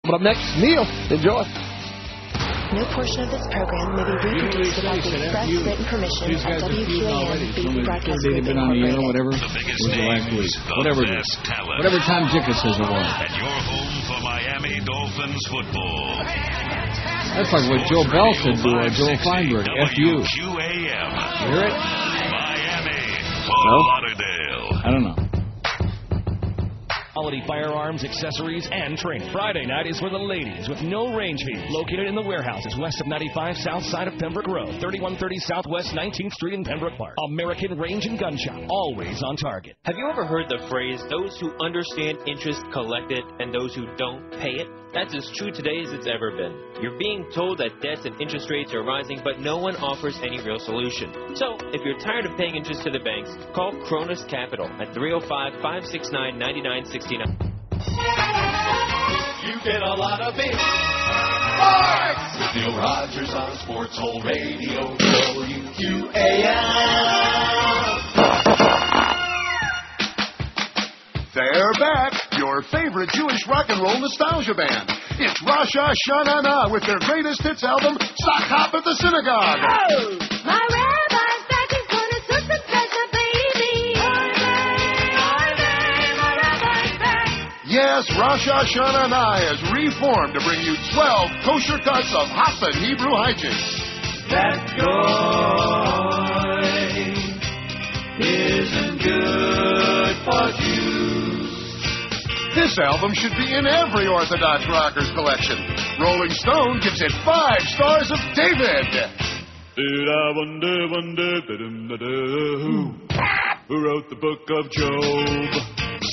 But up next, Neil. Enjoy. No portion of this program may be reproduced without the express written permission of WQAM Beat Broadcast Group Incorporated. Whatever. The biggest names, Whatever the best talent. Whatever time Jicka says it was. And your home for Miami Dolphins football. That's like what Joe Bell said to Joel Feinberg. F.U. WQAM. You hear it? Miami. Fort Lauderdale. I don't know. Quality firearms, accessories, and training. Friday night is for the ladies with no range fees. Located in the warehouses west of 95 south side of Pembroke Road, 3130 Southwest 19th Street in Pembroke Park. American Range and Gun Shop, always on target. Have you ever heard the phrase, those who understand interest collect it and those who don't pay it? That's as true today as it's ever been. You're being told that debts and interest rates are rising, but no one offers any real solution. So, if you're tired of paying interest to the banks, call Cronus Capital at 305-569-9969. You get a lot of it. Sports! With Neil Rogers on Sports Hole Radio, WQAM. They're back, your favorite Jewish rock and roll nostalgia band. It's Rosh Hashanah with their greatest hits album, Sock Hop at the Synagogue. Oh! My rabbi's back, he's gonna serve some special, baby. My rabbi's back. Yes, Rosh Hashanah has reformed to bring you 12 kosher cuts of hop and Hebrew hijinks. That goy isn't good for Jews. This album should be in every Orthodox Rockers collection. Rolling Stone gives it 5 stars of David. Who wrote the book of Job?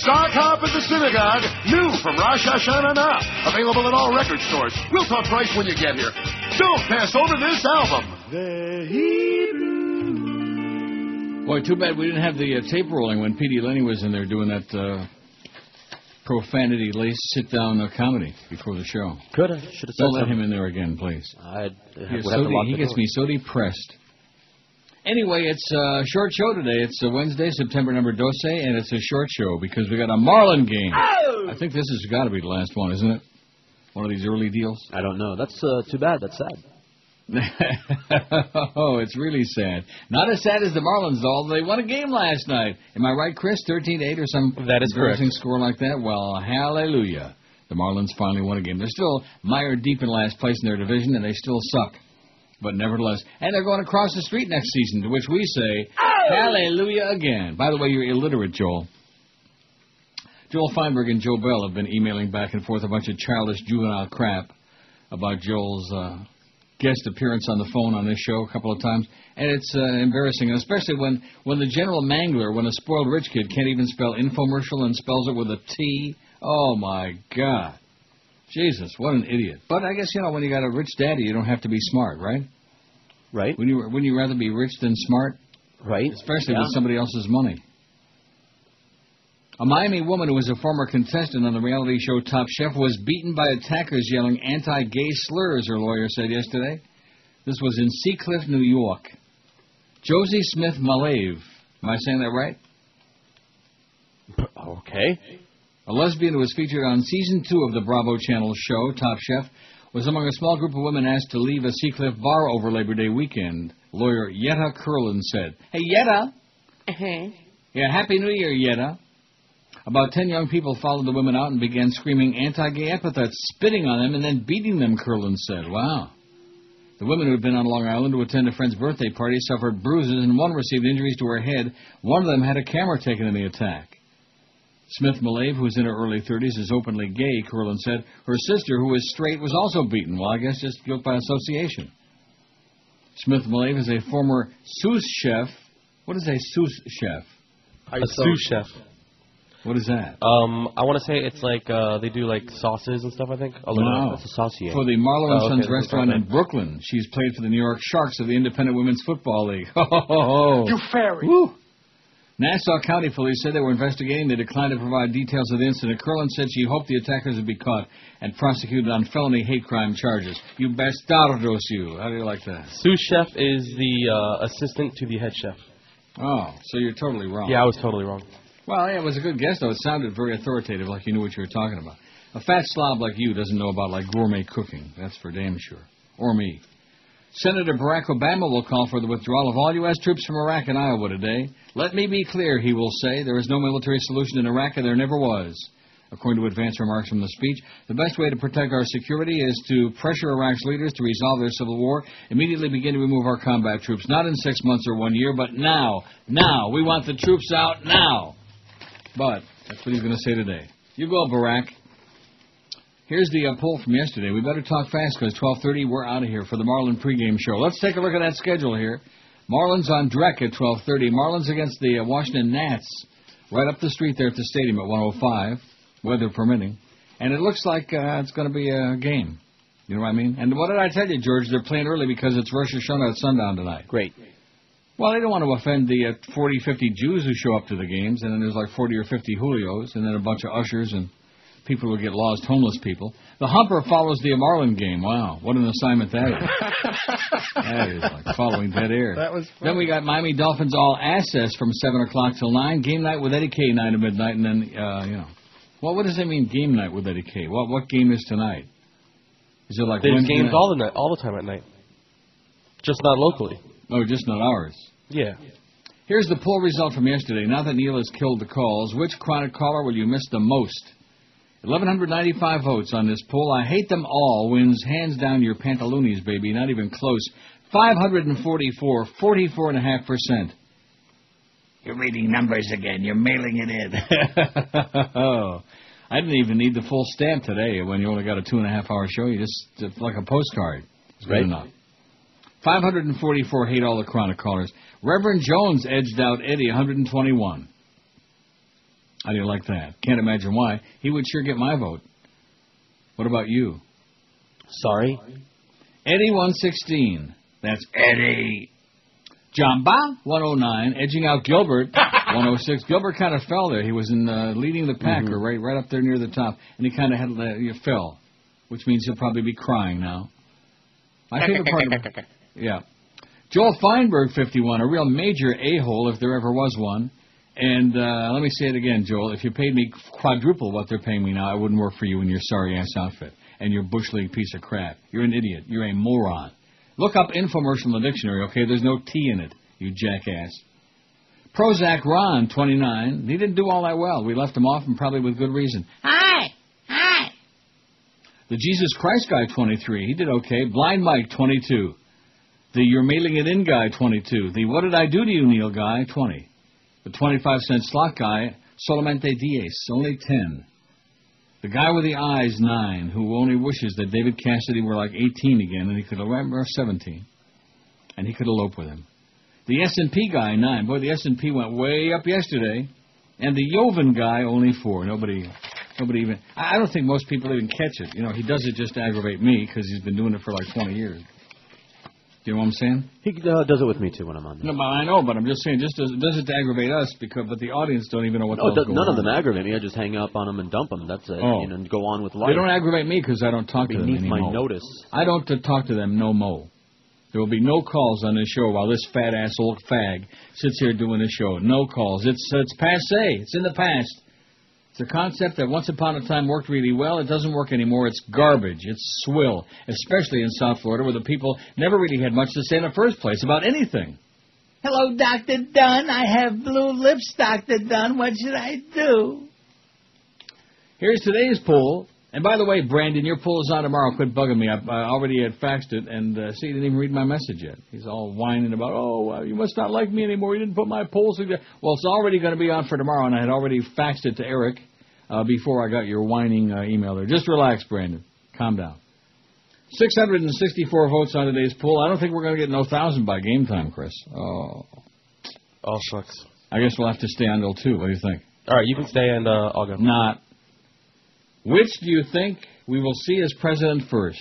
Sock Hop at the Synagogue, new from Rosh Hashanah. Available at all record stores. We'll talk price when you get here. Don't pass over this album. The Hebrew. Boy, too bad we didn't have the tape rolling when P.D. Lenny was in there doing that profanity-laced sit-down comedy before the show. Should have said Don't let him in there again, please. He gets me so depressed. Anyway, it's a short show today. It's Wednesday, September number 12, and it's a short show because we got a Marlin game. Oh! I think this has got to be the last one, isn't it? One of these early deals? I don't know. That's too bad. That's sad. Oh, it's really sad. Not as sad as the Marlins, though. They won a game last night. Am I right, Chris? 13-8 or some that is embarrassing score like that? Well, hallelujah. The Marlins finally won a game. They're still mired deep in last place in their division, and they still suck. But nevertheless, and they're going across the street next season, to which we say, hallelujah again. By the way, you're illiterate, Joel. Joel Feinberg and Joe Bell have been emailing back and forth a bunch of childish juvenile crap about Joel's guest appearance on the phone on this show a couple of times, and it's embarrassing, especially when the general mangler, when a spoiled rich kid can't even spell infomercial and spells it with a T. Oh, my God. Jesus, what an idiot. But I guess, when you got a rich daddy, you don't have to be smart, right? Right. Wouldn't you rather be rich than smart? Right. Especially with somebody else's money. A Miami woman who was a former contestant on the reality show Top Chef was beaten by attackers yelling anti-gay slurs, her lawyer said yesterday. This was in Seacliff, New York. Josie Smith Malave. Am I saying that right? Okay. A lesbian who was featured on Season 2 of the Bravo Channel show, Top Chef, was among a small group of women asked to leave a Seacliff bar over Labor Day weekend. Lawyer Yetta Curlin said, "Hey, Yetta." Yeah, Happy New Year, Yetta. About 10 young people followed the women out and began screaming anti-gay epithets, spitting on them, and then beating them, Curlin said. Wow. The women who had been on Long Island to attend a friend's birthday party suffered bruises, and one received injuries to her head. One of them had a camera taken in the attack. Smith Malave, who is in her early 30s, is openly gay, Curlin said. Her sister, who is straight, was also beaten. Well, I guess just guilt by association. Smith Malave is a former sous chef. What is a sous chef? A sous chef. What is that? I want to say it's like they do like sauces and stuff, I think. No. It's a saucier. For the Marlowe & Sons restaurant in Brooklyn. She's played for the New York Sharks of the Independent Women's Football League. You fairy. Woo. Nassau County Police said they were investigating. They declined to provide details of the incident. Curlin said she hoped the attackers would be caught and prosecuted on felony hate crime charges. You bastardos, you. How do you like that? Sous chef is the assistant to the head chef. Oh, so you're totally wrong. Yeah, I was totally wrong. Well, yeah, it was a good guess, though. It sounded very authoritative, like you knew what you were talking about. A fat slob like you doesn't know about, like, gourmet cooking. That's for damn sure. Or me. Senator Barack Obama will call for the withdrawal of all U.S. troops from Iraq and Iowa today. Let me be clear, he will say. There is no military solution in Iraq, and there never was. According to advanced remarks from the speech, the best way to protect our security is to pressure Iraq's leaders to resolve their civil war, immediately begin to remove our combat troops, not in 6 months or 1 year, but now. Now. We want the troops out now. But that's what he's going to say today. You go, Barack. Here's the poll from yesterday. We better talk fast because 12:30, we're out of here for the Marlin pregame show. Let's take a look at that schedule here. Marlins on Drek at 12:30. Marlins against the Washington Nats right up the street there at the stadium at 1:05. Weather permitting. And it looks like it's going to be a game. You know what I mean? And what did I tell you, George? They're playing early because it's Rosh Hashanah at sundown tonight. Great. Well, they don't want to offend the 40, 50 Jews who show up to the games, and then there's like 40 or 50 Julios, and then a bunch of ushers and people who get lost, homeless people. The Humper follows the Marlin game. Wow, what an assignment that is. That is like following dead air. That was fun. Then we got Miami Dolphins all access from 7 o'clock till 9. Game night with Eddie K, 9 to midnight, and then, you know. Well, what does that mean, game night with Eddie K? What game is tonight? Is it like There's Wednesday games night? all the time at night. Just not locally. Oh, just not ours. Yeah. Here's the poll result from yesterday. Now that Neil has killed the calls, which chronic caller will you miss the most? 1,195 votes on this poll. I hate them all wins hands down your pantaloonies, baby. Not even close. 544, 44.5%. You're reading numbers again. You're mailing it in. Oh, I didn't even need the full stamp today. When you only got a 2.5-hour show, you just like a postcard. It's good enough. 544 hate all the chronic callers. Reverend Jones edged out Eddie 121. I didn't like that. Can't imagine why. He would sure get my vote. What about you? Sorry. Eddie 116. That's Eddie. Jamba 109, edging out Gilbert 106. Gilbert kind of fell there. He was in leading the pack, or right up there near the top, and he kind of fell, which means he'll probably be crying now. My favorite part. Yeah. Joel Feinberg 51, a real major a-hole if there ever was one. And let me say it again, Joel. If you paid me quadruple what they're paying me now, I wouldn't work for you in your sorry-ass outfit and your bush league piece of crap. You're an idiot. You're a moron. Look up infomercial in the dictionary, okay? There's no T in it, you jackass. Prozac Ron, 29. He didn't do all that well. We left him off, and probably with good reason. Hi! The Jesus Christ guy, 23. He did okay. Blind Mike, 22. The You're Mailing It In guy, 22. The What Did I Do to You, Neil guy, 20. The 25-cent slot guy, Solamente 10, only 10. The guy with the eyes, 9, who only wishes that David Cassidy were like 18 again, and he could or 17, and he could elope with him. The S&P guy, 9. Boy, the S&P went way up yesterday. And the Joven guy, only 4. Nobody even... I don't think most people even catch it. You know, he does it just to aggravate me, because he's been doing it for like 20 years. Do you know what I'm saying? He does it with me, too, when I'm on there. No, I know, but I'm just saying, just does it to aggravate us, but the audience don't even know what the hell's going on. None of them aggravate me. I just hang up on them and dump them. That's it. Oh. You know, and go on with life. They don't aggravate me because I don't talk to them anymore. Beneath my notice. I don't talk to them no mo. There will be no calls on this show while this fat-ass old fag sits here doing this show. No calls. It's passé. It's in the past. It's a concept that once upon a time worked really well. It doesn't work anymore. It's garbage. It's swill, especially in South Florida where the people never really had much to say in the first place about anything. Hello, Dr. Dunn. I have blue lips, Dr. Dunn. What should I do? Here's today's poll. And by the way, Brandon, your poll is on tomorrow. Quit bugging me. I already had faxed it, and see, he didn't even read my message yet. He's all whining about, you must not like me anymore. You didn't put my polls together. Well, it's already going to be on for tomorrow, and I had already faxed it to Eric before I got your whining email there. Just relax, Brandon. Calm down. 664 votes on today's poll. I don't think we're going to get no 1,000 by game time, Chris. Oh, shucks. I guess we'll have to stay on till 2. What do you think? All right, you can stay, and I'll go. Not. Which do you think we will see as president first?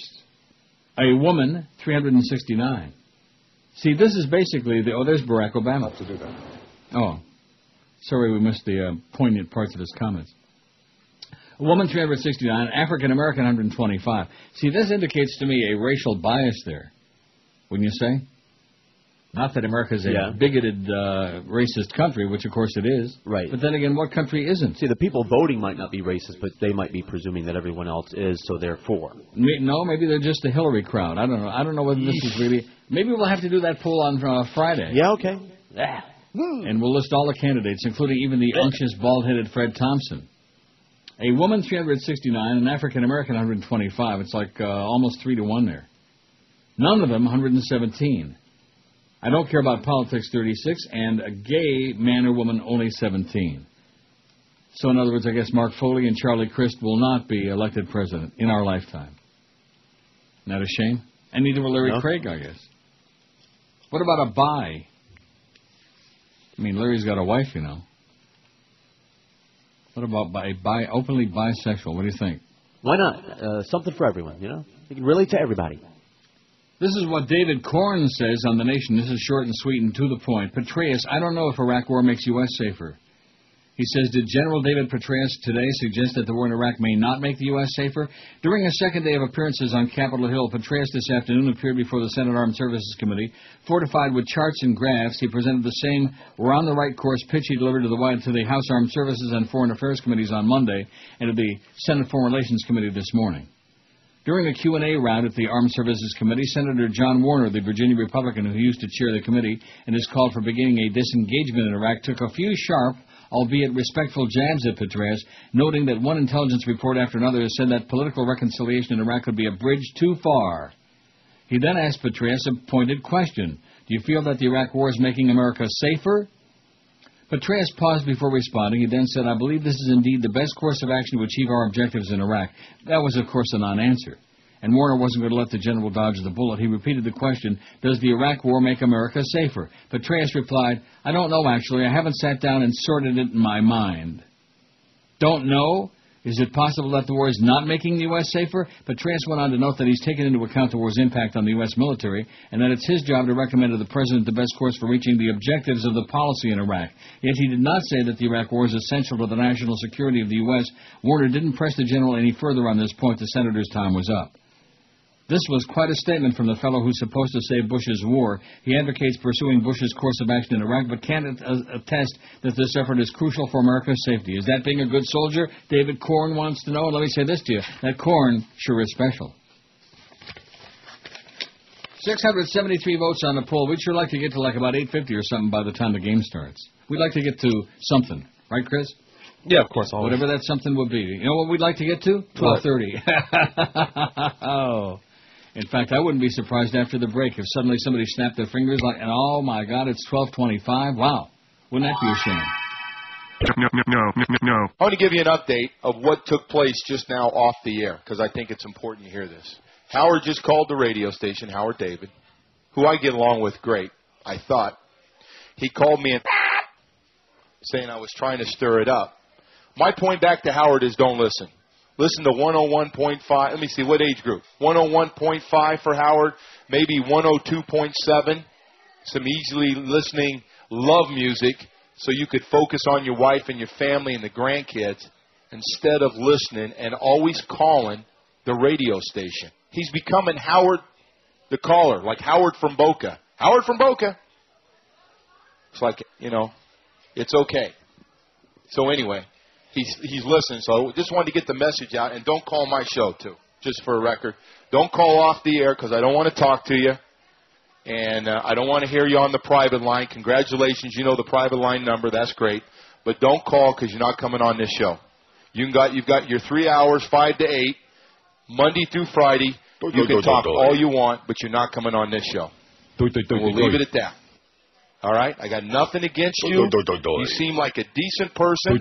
A woman, 369. See, this is basically there's Barack Obama. To do that. Oh, sorry we missed the poignant parts of his comments. A woman, 369. African American, 125. See, this indicates to me a racial bias there. Wouldn't you say? Not that America's a bigoted, racist country, which of course it is. Right. But then again, what country isn't? See, the people voting might not be racist, but they might be presuming that everyone else is, so therefore. No, maybe they're just the Hillary crowd. I don't know. I don't know whether this is really... Maybe we'll have to do that poll on Friday. Yeah, okay. And we'll list all the candidates, including even the unctuous, bald-headed Fred Thompson. A woman, 369, an African-American, 125. It's like almost 3-to-1 there. None of them, 117. I don't care about politics, 36, and a gay man or woman, only 17. So, in other words, I guess Mark Foley and Charlie Crist will not be elected president in our lifetime. Isn't that a shame? And neither will Larry Craig, I guess. What about a bi? I mean, Larry's got a wife, you know. What about openly bisexual? What do you think? Why not? Something for everyone, you know? You can relate to everybody. This is what David Corn says on The Nation. This is short and sweet and to the point. Petraeus, I don't know if Iraq war makes U.S. safer. He says, did General David Petraeus today suggest that the war in Iraq may not make the U.S. safer? During a second day of appearances on Capitol Hill, Petraeus this afternoon appeared before the Senate Armed Services Committee. Fortified with charts and graphs, he presented the same we're on the right course pitch he delivered to the House Armed Services and Foreign Affairs Committees on Monday and to the Senate Foreign Relations Committee this morning. During the Q&A round at the Armed Services Committee, Senator John Warner, the Virginia Republican who used to chair the committee and has called for beginning a disengagement in Iraq, took a few sharp, albeit respectful jabs at Petraeus, noting that one intelligence report after another has said that political reconciliation in Iraq could be a bridge too far. He then asked Petraeus a pointed question. Do you feel that the Iraq war is making America safer? Petraeus paused before responding. He then said, I believe this is indeed the best course of action to achieve our objectives in Iraq. That was, of course, a non-answer. And Warner wasn't going to let the general dodge the bullet. He repeated the question, does the Iraq war make America safer? Petraeus replied, I don't know, actually. I haven't sat down and sorted it in my mind. Don't know? Is it possible that the war is not making the U.S. safer? Petraeus went on to note that he's taken into account the war's impact on the U.S. military and that it's his job to recommend to the President the best course for reaching the objectives of the policy in Iraq. Yet he did not say that the Iraq war is essential to the national security of the U.S. Warner didn't press the general any further on this point. The senator's time was up. This was quite a statement from the fellow who's supposed to save Bush's war. He advocates pursuing Bush's course of action in Iraq, but can't attest that this effort is crucial for America's safety. Is that being a good soldier? David Corn wants to know. Let me say this to you. That Corn sure is special. 673 votes on the poll. We'd sure like to get to like about 850 or something by the time the game starts. We'd like to get to something. Right, Chris? Yeah, of course. Always. Whatever that something will be. You know what we'd like to get to? 12:30. Oh. In fact, I wouldn't be surprised after the break if suddenly somebody snapped their fingers like, and oh my God, it's 12:25. Wow. Wouldn't that be a shame? No. I want to give you an update of what took place just now off the air, because I think it's important you hear this. Howard just called the radio station, Howard David, who I get along with great, I thought. He called me and saying I was trying to stir it up. My point back to Howard is don't listen. Listen to 101.5. Let me see, what age group? 101.5 for Howard, maybe 102.7. Some easily listening love music so you could focus on your wife and your family and the grandkids instead of listening and always calling the radio station. He's becoming Howard the caller, like Howard from Boca. Howard from Boca. It's like, you know, it's okay. So anyway. He's listening, so just wanted to get the message out. And don't call my show, too, just for a record. Don't call off the air because I don't want to talk to you. And I don't want to hear you on the private line. Congratulations, you know the private line number. That's great. But don't call because you're not coming on this show. You've got your 3 hours, 5 to 8, Monday through Friday. You can talk all you want, but you're not coming on this show. And we'll leave it at that. All right? I got nothing against you. You seem like a decent person.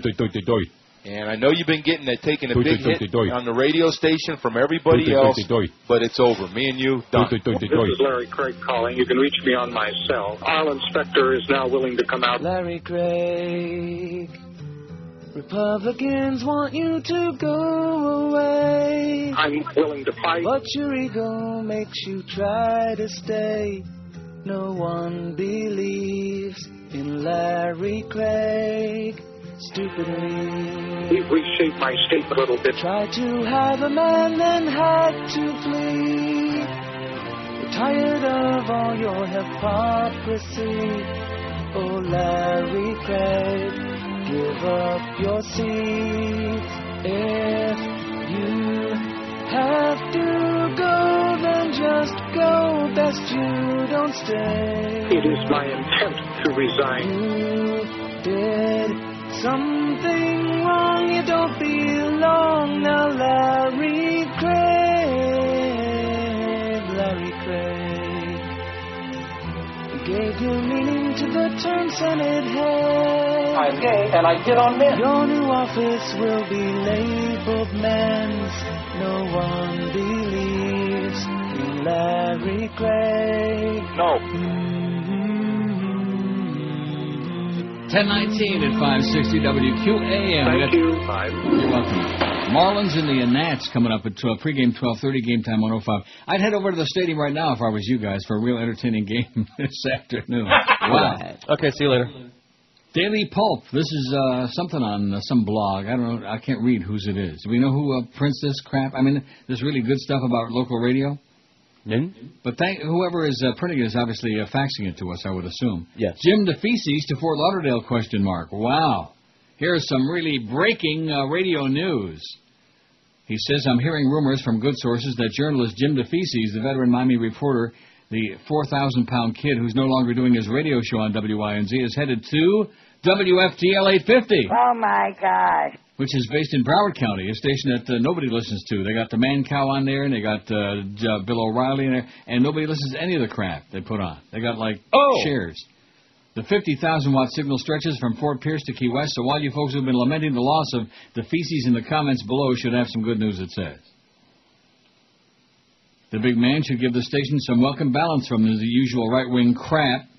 And I know you've been taking a big hit on the radio station from everybody else, but it's over. Me and you, done. This is Larry Craig calling. You can reach me on my cell. Our inspector is now willing to come out. Larry Craig, Republicans want you to go away. I'm willing to fight. But your ego makes you try to stay. No one believes in Larry Craig. Stupidly, we've reshaped my state a little bit. Tried to have a man, then had to flee. We're tired of of all your hypocrisy. Oh, Larry Craig, give up your seat. If you have to go, then just go. Best you don't stay. It is my intent to resign. You did something wrong. You don't belong now, Larry Craig. Larry Craig. You gave your meaning to the term Senate head. I'm gay and I get on men. Your new office will be labeled men's. No one believes in Larry Craig. No. 10:19 at 560 WQAM. Thank you. You're welcome. Marlins and the Nats coming up at 12. Pregame 12:30, game time 105. I'd head over to the stadium right now if I was you guys for a real entertaining game this afternoon. Wow. Okay, see you later. Daily Pulp. This is something on some blog. I don't know. I can't read whose it is. Do we know who prints this crap? I mean, there's really good stuff about local radio. But whoever is printing it is obviously faxing it to us, I would assume. Yes. Jim DeFeces to Fort Lauderdale, ? Wow. Here's some really breaking radio news. He says, I'm hearing rumors from good sources that journalist Jim DeFeces, the veteran Miami reporter, the 4,000-pound kid who's no longer doing his radio show on WINZ, is headed to WFTL 850. Oh, my gosh. Which is based in Broward County, a station that nobody listens to. They got the Man Cow on there, and they got Bill O'Reilly in there, and nobody listens to any of the crap they put on. They got, shares. The 50,000-watt signal stretches from Fort Pierce to Key West, so all you folks who have been lamenting the loss of the feces in the comments below should have some good news, it says. The big man should give the station some welcome balance from the usual right-wing crap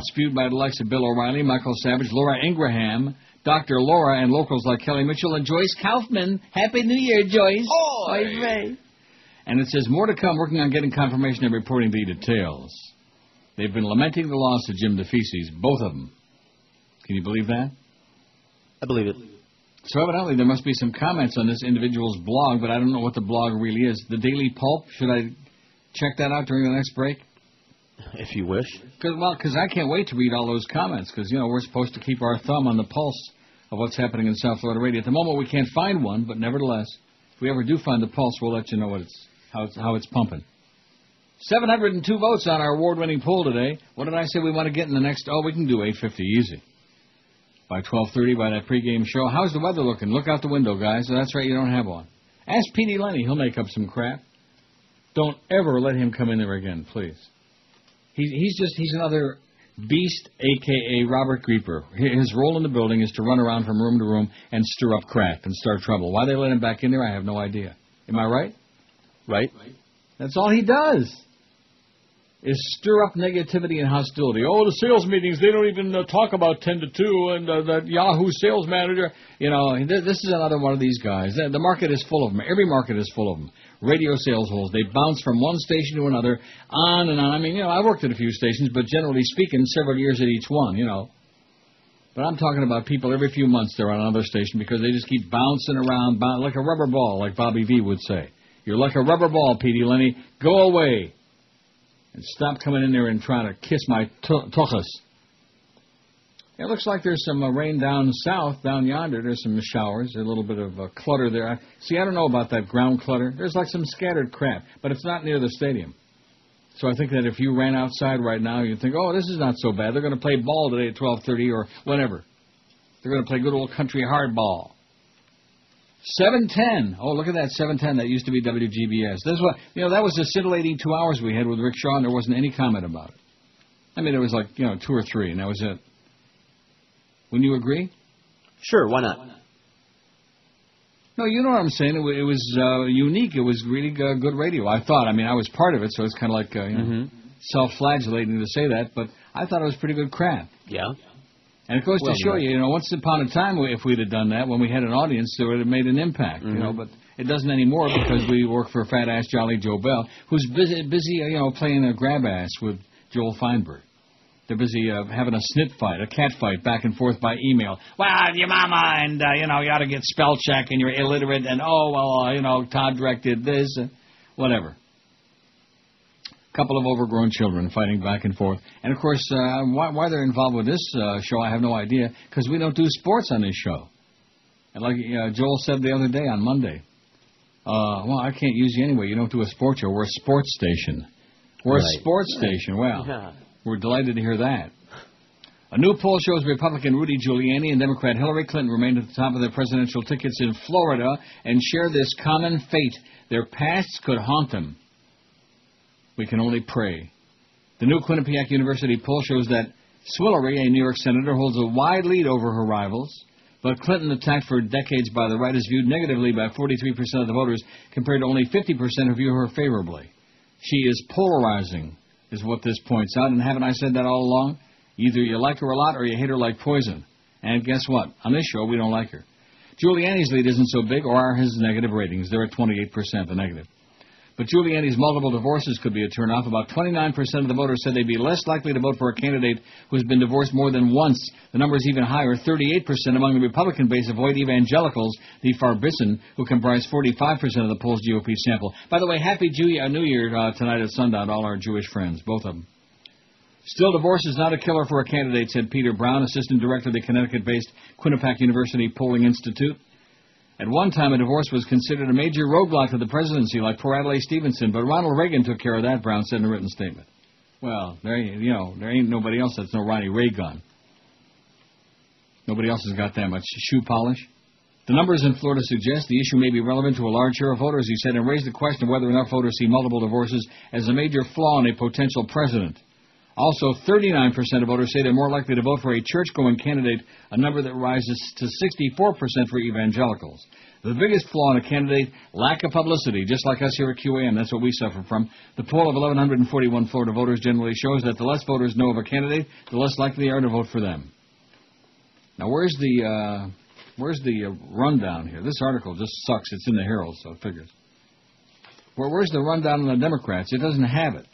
spewed by the likes of Bill O'Reilly, Michael Savage, Laura Ingraham, Dr. Laura, and locals like Kelly Mitchell and Joyce Kaufman. Happy New Year, Joyce. Oy. And it says, more to come, working on getting confirmation and reporting the details. They've been lamenting the loss of Jim DeFeces, both of them. Can you believe that? I believe it. So evidently there must be some comments on this individual's blog, but I don't know what the blog really is. The Daily Pulp, should I check that out during the next break? If you wish. Because I can't wait to read all those comments, because, we're supposed to keep our thumb on the pulse of what's happening in South Florida radio. At the moment, we can't find one, but nevertheless, if we ever do find the pulse, we'll let you know how it's pumping. 702 votes on our award-winning poll today. What did I say we want to get in the next? Oh, we can do 850 easy. By 12:30, by that pregame show. How's the weather looking? Look out the window, guys. That's right, you don't have one. Ask Petey Lenny. He'll make up some crap. Don't ever let him come in there again, please. He's another beast, a.k.a. Robert Grieper. His role in the building is to run around from room to room and stir up crap and start trouble. Why they let him back in there, I have no idea. Am I right? Right. That's all he does, is stir up negativity and hostility. Oh, the sales meetings, they don't even talk about 10 to 2, and the Yahoo sales manager. This is another one of these guys. The market is full of them. Every market is full of them. Radio sales holes. They bounce from one station to another, on and on. I mean, I worked at a few stations, but generally speaking, several years at each one, But I'm talking about people every few months they're on another station because they just keep bouncing around like a rubber ball, like Bobby V would say. You're like a rubber ball, Petey Lenny. Go away. And stop coming in there and trying to kiss my tuchus. It looks like there's some rain down south, down yonder. There's some showers, a little bit of clutter there. I don't know about that ground clutter. There's like some scattered crap, but it's not near the stadium. So I think that if you ran outside right now, you'd think, oh, this is not so bad. They're going to play ball today at 12:30 or whenever. They're going to play good old country hardball. 7:10. Oh, look at that, 7:10. That used to be WGBS. This was, that was the scintillating 2 hours we had with Rick Shaw, and there wasn't any comment about it. I mean, it was like, 2 or 3, and that was it. Wouldn't you agree? Sure, why not? No, you know what I'm saying. It was unique. It was really good radio, I thought. I mean, I was part of it, so it's kind of like self-flagellating to say that, but I thought it was pretty good crap. Yeah. And it goes to show you, once upon a time, if we'd have done that, when we had an audience, it would have made an impact, but it doesn't anymore because we work for fat-ass Jolly Joe Bell, who's busy playing a grab-ass with Joel Feinberg. They're busy having a snit fight, a cat fight, back and forth by email. Well, your mama, and, you ought to get spell check, and you're illiterate, and, Todd directed this, whatever. couple of overgrown children fighting back and forth. And, of course, why they're involved with this show, I have no idea, because we don't do sports on this show. And like Joel said the other day on Monday, well, I can't use you anyway. You don't do a sports show. We're a sports station. We're a sports station. Well, we're delighted to hear that. A new poll shows Republican Rudy Giuliani and Democrat Hillary Clinton remain at the top of their presidential tickets in Florida and share this common fate. Their pasts could haunt them. We can only pray. The new Quinnipiac University poll shows that Swillery, a New York senator, holds a wide lead over her rivals. But Clinton, attacked for decades by the right, is viewed negatively by 43% of the voters, compared to only 50% who view her favorably. She is polarizing, is what this points out. And haven't I said that all along? Either you like her a lot or you hate her like poison. And guess what? On this show, we don't like her. Giuliani's lead isn't so big, or are his negative ratings. They're at 28%, the negative. But Giuliani's multiple divorces could be a turnoff. About 29% of the voters said they'd be less likely to vote for a candidate who's been divorced more than once. The number is even higher. 38% among the Republican base of white evangelicals, the Farbissen, who comprise 45% of the poll's GOP sample. By the way, Happy New Year tonight at sundown, all our Jewish friends, both of them. Still, divorce is not a killer for a candidate, said Peter Brown, assistant director of the Connecticut-based Quinnipiac University Polling Institute. At one time, a divorce was considered a major roadblock to the presidency, like poor Adlai Stevenson, but Ronald Reagan took care of that, Brown said in a written statement. Well, there ain't nobody else that's no Ronnie Reagan. Nobody else has got that much shoe polish. The numbers in Florida suggest the issue may be relevant to a large share of voters, he said, and raised the question of whether enough voters see multiple divorces as a major flaw in a potential president. Also, 39% of voters say they're more likely to vote for a church-going candidate, a number that rises to 64% for evangelicals. The biggest flaw in a candidate, lack of publicity, just like us here at QAM. That's what we suffer from. The poll of 1,141 Florida voters generally shows that the less voters know of a candidate, the less likely they are to vote for them. Now, where's the rundown here? This article just sucks. It's in the Herald, so it figures. Where's the rundown on the Democrats? It doesn't have it.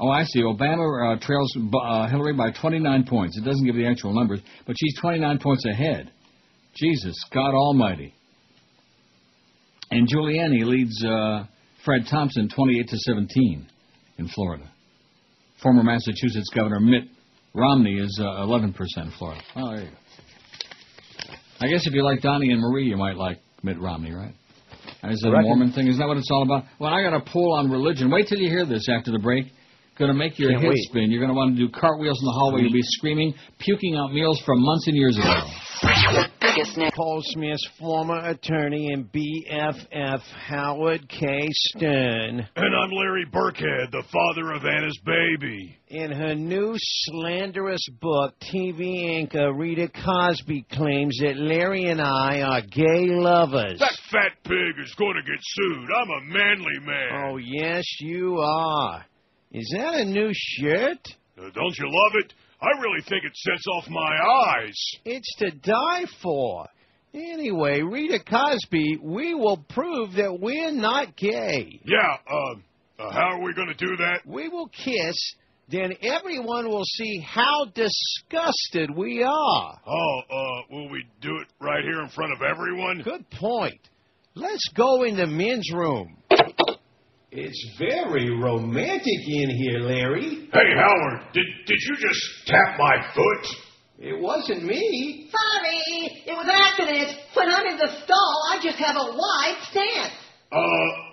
Oh, I see. Obama trails Hillary by 29 points. It doesn't give the actual numbers, but she's 29 points ahead. Jesus, God Almighty. And Giuliani leads Fred Thompson 28-17 in Florida. Former Massachusetts Governor Mitt Romney is 11% in Florida. Oh, there you go. I guess if you like Donnie and Marie, you might like Mitt Romney, right? Is that a Mormon thing? Isn't that what it's all about? Well, I got a poll on religion. Wait till you hear this after the break. Going to make your head spin. You're going to want to do cartwheels in the hallway. You'll be screaming, puking out meals from months and years ago. Paul Smith's former attorney and BFF, Howard K. Stern. And I'm Larry Burkhead, the father of Anna's baby. In her new slanderous book, TV anchor Rita Cosby claims that Larry and I are gay lovers. That fat pig is going to get sued. I'm a manly man. Oh, yes, you are. Is that a new shirt? Don't you love it? I really think it sets off my eyes. It's to die for. Anyway, Rita Cosby, we will prove that we're not gay. Yeah, how are we going to do that? We will kiss, then everyone will see how disgusted we are. Oh, will we do it right here in front of everyone? Good point. Let's go in the men's room. It's very romantic in here, Larry. Hey, Howard, did you just tap my foot? It wasn't me. Sorry, it was an accident. When I'm in the stall, I just have a wide stance.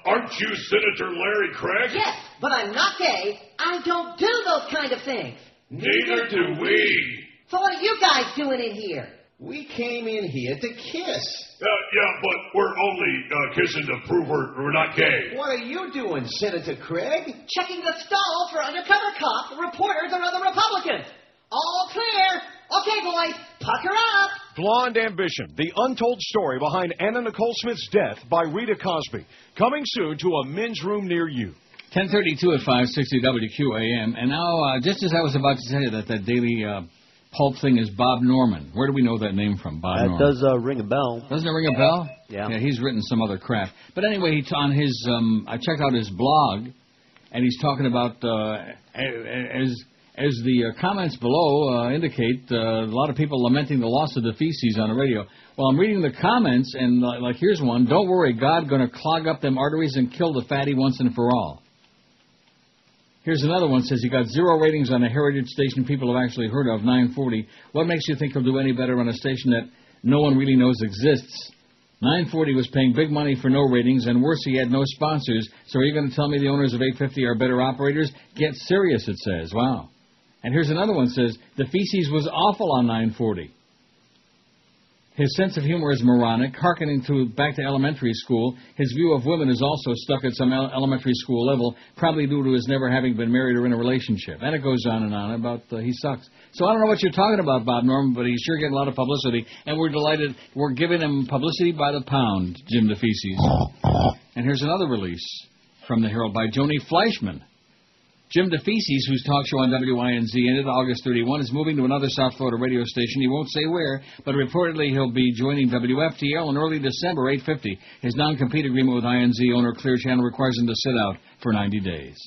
Aren't you Senator Larry Craig? Yes, but I'm not gay. I don't do those kind of things. Neither do we. So what are you guys doing in here? We came in here to kiss. Yeah, but we're only kissing to prove we're not gay. What are you doing, Senator Craig? Checking the stall for undercover cops, reporters, or other Republicans. All clear. Okay, boys, pucker up. Blonde Ambition, the untold story behind Anna Nicole Smith's death by Rita Cosby. Coming soon to a men's room near you. 10:32 at 560 WQAM. And now, just as I was about to tell you that daily pulp thing is Bob Norman. Where do we know that name from, Bob Norman? That does ring a bell. Doesn't it ring a bell? Yeah. Yeah, he's written some other crap. But anyway, on his, I checked out his blog, and he's talking about, as the comments below indicate, a lot of people lamenting the loss of the feces on the radio. Well, I'm reading the comments, and like here's one. Don't worry, God going to clog up them arteries and kill the fatty once and for all. Here's another one. Says he got 0 ratings on a heritage station people have actually heard of, 940. What makes you think he'll do any better on a station that no one really knows exists? 940 was paying big money for no ratings, and worse, he had no sponsors. So are you going to tell me the owners of 850 are better operators? Get serious, it says. Wow. And here's another one. Says the feces was awful on 940. His sense of humor is moronic, hearkening back to elementary school. His view of women is also stuck at some elementary school level, probably due to his never having been married or in a relationship. And it goes on and on about he sucks. So I don't know what you're talking about, Bob Norman, but he's sure getting a lot of publicity, and we're delighted. We're giving him publicity by the pound, Jim DeFeces. And here's another release from the Herald by Joni Fleischman. Jim DeFeces, whose talk show on WINZ ended August 31, is moving to another South Florida radio station. He won't say where, but reportedly he'll be joining WFTL in early December, 850. His non-compete agreement with INZ owner Clear Channel requires him to sit out for 90 days.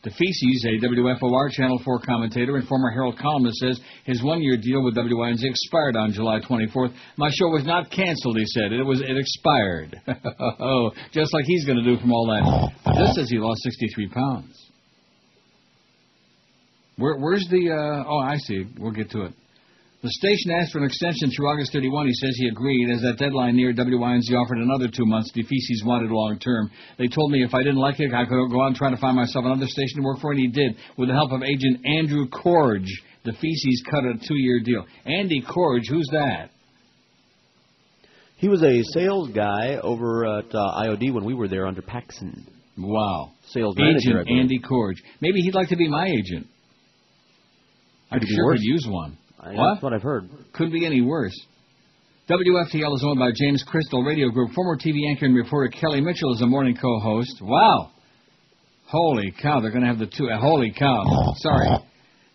DeFeces, a WFOR Channel 4 commentator and former Herald columnist, says his one-year deal with WINZ expired on July 24th. My show was not canceled, he said. It expired. Just like he's going to do from all that. But this says he lost 63 pounds. Where's the... oh, I see. We'll get to it. The station asked for an extension through August 31. He says he agreed. As that deadline neared, WINZ offered another 2 months. DeFeces wanted long-term. They told me if I didn't like it, I could go out and try to find myself another station to work for, and he did. With the help of agent Andrew Corge, DeFeces cut a 2-year deal. Andy Corge, who's that? He was a sales guy over at IOD when we were there under Paxson. Wow. Sales manager. Agent Andy Corge. Maybe he'd like to be my agent. I sure could use one. That's what I've heard. Couldn't be any worse. WFTL is owned by James Crystal Radio Group. Former TV anchor and reporter Kelly Mitchell is a morning co-host. Wow. Holy cow, they're going to have the two. Holy cow. Sorry.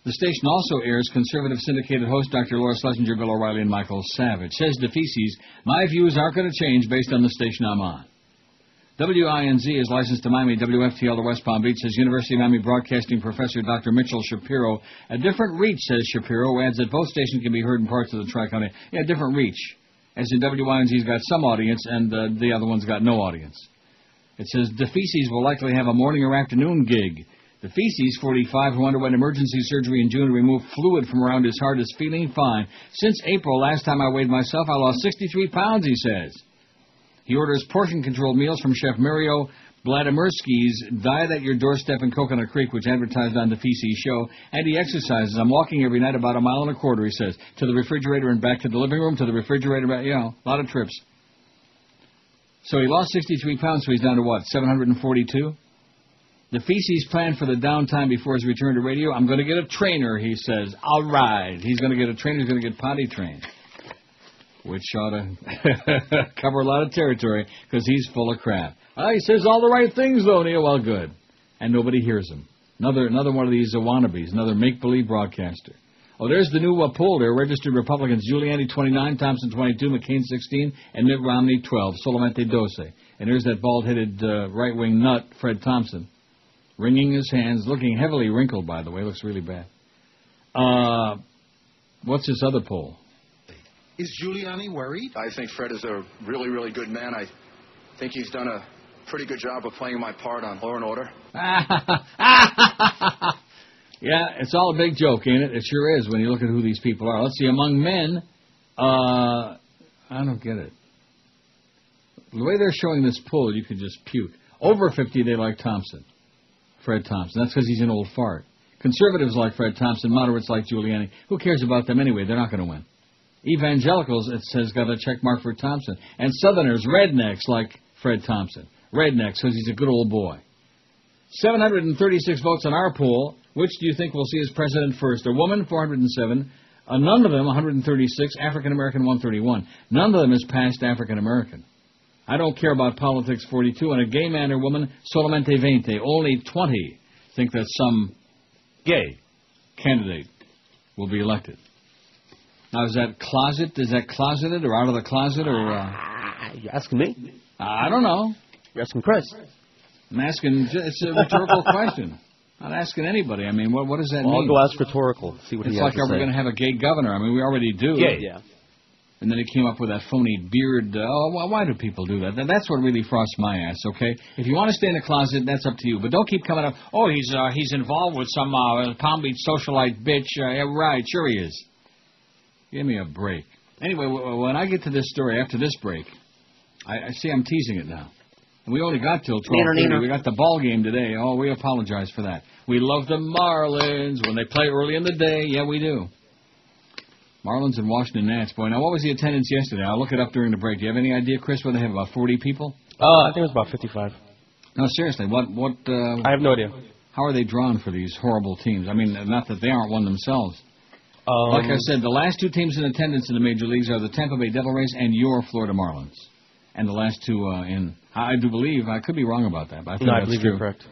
The station also airs conservative syndicated host Dr. Laura Schlesinger, Bill O'Reilly, and Michael Savage. Says DeFeces, my views aren't going to change based on the station I'm on. WINZ is licensed to Miami. WFTL to West Palm Beach, says University of Miami broadcasting professor Dr. Mitchell Shapiro. A different reach, says Shapiro, adds that both stations can be heard in parts of the Tri-County. Yeah, different reach. As in WINZ's got some audience, and the other one's got no audience. It says DeFeces will likely have a morning or afternoon gig. DeFeces, 45, who underwent emergency surgery in June to remove fluid from around his heart, is feeling fine. Since April, last time I weighed myself, I lost 63 pounds, he says. He orders portion-controlled meals from Chef Mario Vladimirsky's Diet at Your Doorstep in Coconut Creek, which advertised on the DeFeces show, and he exercises. I'm walking every night about 1.25 miles, he says, to the refrigerator and back to the living room, to the refrigerator, back, a lot of trips. So he lost 63 pounds, so he's down to what, 742? DeFeces planned for the downtime before his return to radio. I'm going to get a trainer, he says. All right. He's going to get a trainer. He's going to get potty trained. Which ought to cover a lot of territory, because he's full of crap. He says all the right things, though, Neil. Well, good. And nobody hears him. Another one of these wannabes, another make-believe broadcaster. Oh, there's the new poll there. Registered Republicans, Giuliani 29, Thompson 22, McCain 16, and Mitt Romney 12, solamente 12. And there's that bald-headed right-wing nut, Fred Thompson, wringing his hands, looking heavily wrinkled, by the way. Looks really bad. What's this other poll? Is Giuliani worried? I think Fred is a really, really good man. I think he's done a pretty good job of playing my part on Law and Order. Yeah, it's all a big joke, ain't it? It sure is when you look at who these people are. Let's see, among men, I don't get it. The way they're showing this poll, you could just puke. Over 50, they like Thompson, Fred Thompson. That's because he's an old fart. Conservatives like Fred Thompson, moderates like Giuliani. Who cares about them anyway? They're not going to win. Evangelicals, it says, got a check mark for Thompson. And Southerners, rednecks, like Fred Thompson. Rednecks, because he's a good old boy. 736 votes on our poll. Which do you think we'll see as president first? A woman, 407. None of them, 136. African-American, 131. None of them is past African-American. I don't care about politics, 42. And a gay man or woman, solamente 20. Only 20 think that some gay candidate will be elected. Now, is that closeted or out of the closet, or... You asking me? I don't know. You're asking Chris. I'm asking... It's a rhetorical question. I'm not asking anybody. I mean, what does that mean? I'll go ask rhetorical. See what he has to say. It's like, are we going to have a gay governor? I mean, we already do. Gay. Yeah. And then he came up with that phony beard. Why do people do that? That's what really frosts my ass, okay? If you want to stay in the closet, that's up to you. But don't keep coming up, oh, he's involved with some Palm Beach socialite bitch. Yeah, right, sure he is. Give me a break. Anyway, when I get to this story after this break, I see I'm teasing it now. And we only got till 12:30. We got the ball game today. Oh, we apologize for that. We love the Marlins when they play early in the day. Yeah, we do. Marlins and Washington Nats. Boy, now what was the attendance yesterday? I'll look it up during the break. Do you have any idea, Chris, whether they have about 40 people? I think it was about 55. No, seriously, what? I have no idea. How are they drawn for these horrible teams? I mean, not that they aren't one themselves. Like I said, the last two teams in attendance in the major leagues are the Tampa Bay Devil Rays and your Florida Marlins. And the last two I do believe, I could be wrong about that, but I think that's believe true. You're correct.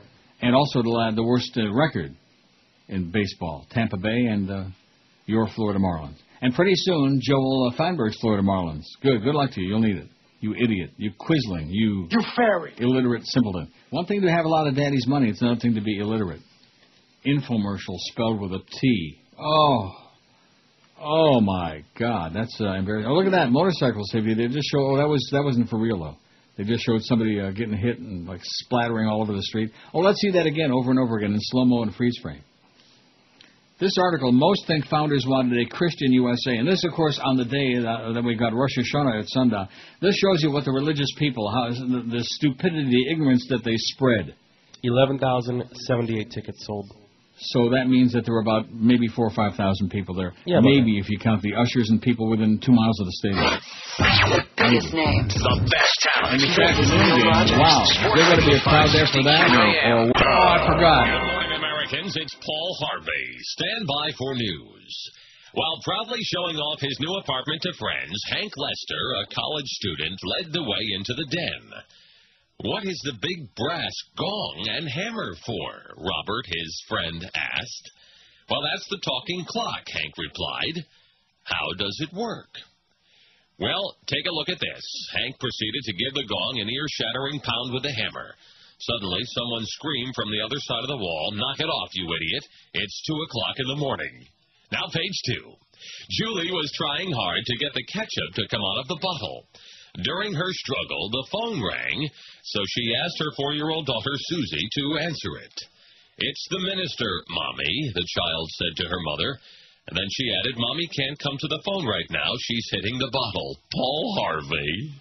And also the worst record in baseball, Tampa Bay and your Florida Marlins. And pretty soon, Joel Feinberg's Florida Marlins. Good luck to you. You'll need it. You idiot. You quisling. You fairy. Illiterate simpleton. One thing to have a lot of daddy's money, it's another thing to be illiterate. Infomercial spelled with a T. Oh my God, that's embarrassing. Oh, look at that motorcycle safety. They just show. Oh, that wasn't for real though. They just showed somebody getting hit and like splattering all over the street. Oh, let's see that again, over and over again in slow-mo and freeze frame. This article, most think founders wanted a Christian USA. And this, of course, on the day that we got Rosh Hashanah at sundown. This shows you what the religious people, how the stupidity, the ignorance that they spread. 11,078 tickets sold. So that means that there were about maybe 4,000 or 5,000 people there. Yeah, maybe if you count the ushers and people within 2 miles of the stadium. The biggest names. The best talent. And this afternoon game, wow. Is there going to be a crowd there for that? Oh, I forgot. Americans, it's Paul Harvey. Stand by for news. While proudly showing off his new apartment to friends, Hank Lester, a college student, led the way into the den. What is the big brass gong and hammer for? Robert, his friend, asked. Well, that's the talking clock, Hank replied. How does it work? Well, take a look at this. Hank proceeded to give the gong an ear-shattering pound with the hammer. Suddenly, someone screamed from the other side of the wall, "Knock it off, you idiot. It's 2 o'clock in the morning." Now, page 2. Julie was trying hard to get the ketchup to come out of the bottle. During her struggle, the phone rang, so she asked her 4-year-old daughter, Susie, to answer it. "It's the minister, Mommy," the child said to her mother. And then she added, "Mommy can't come to the phone right now. She's hitting the bottle." Paul Harvey.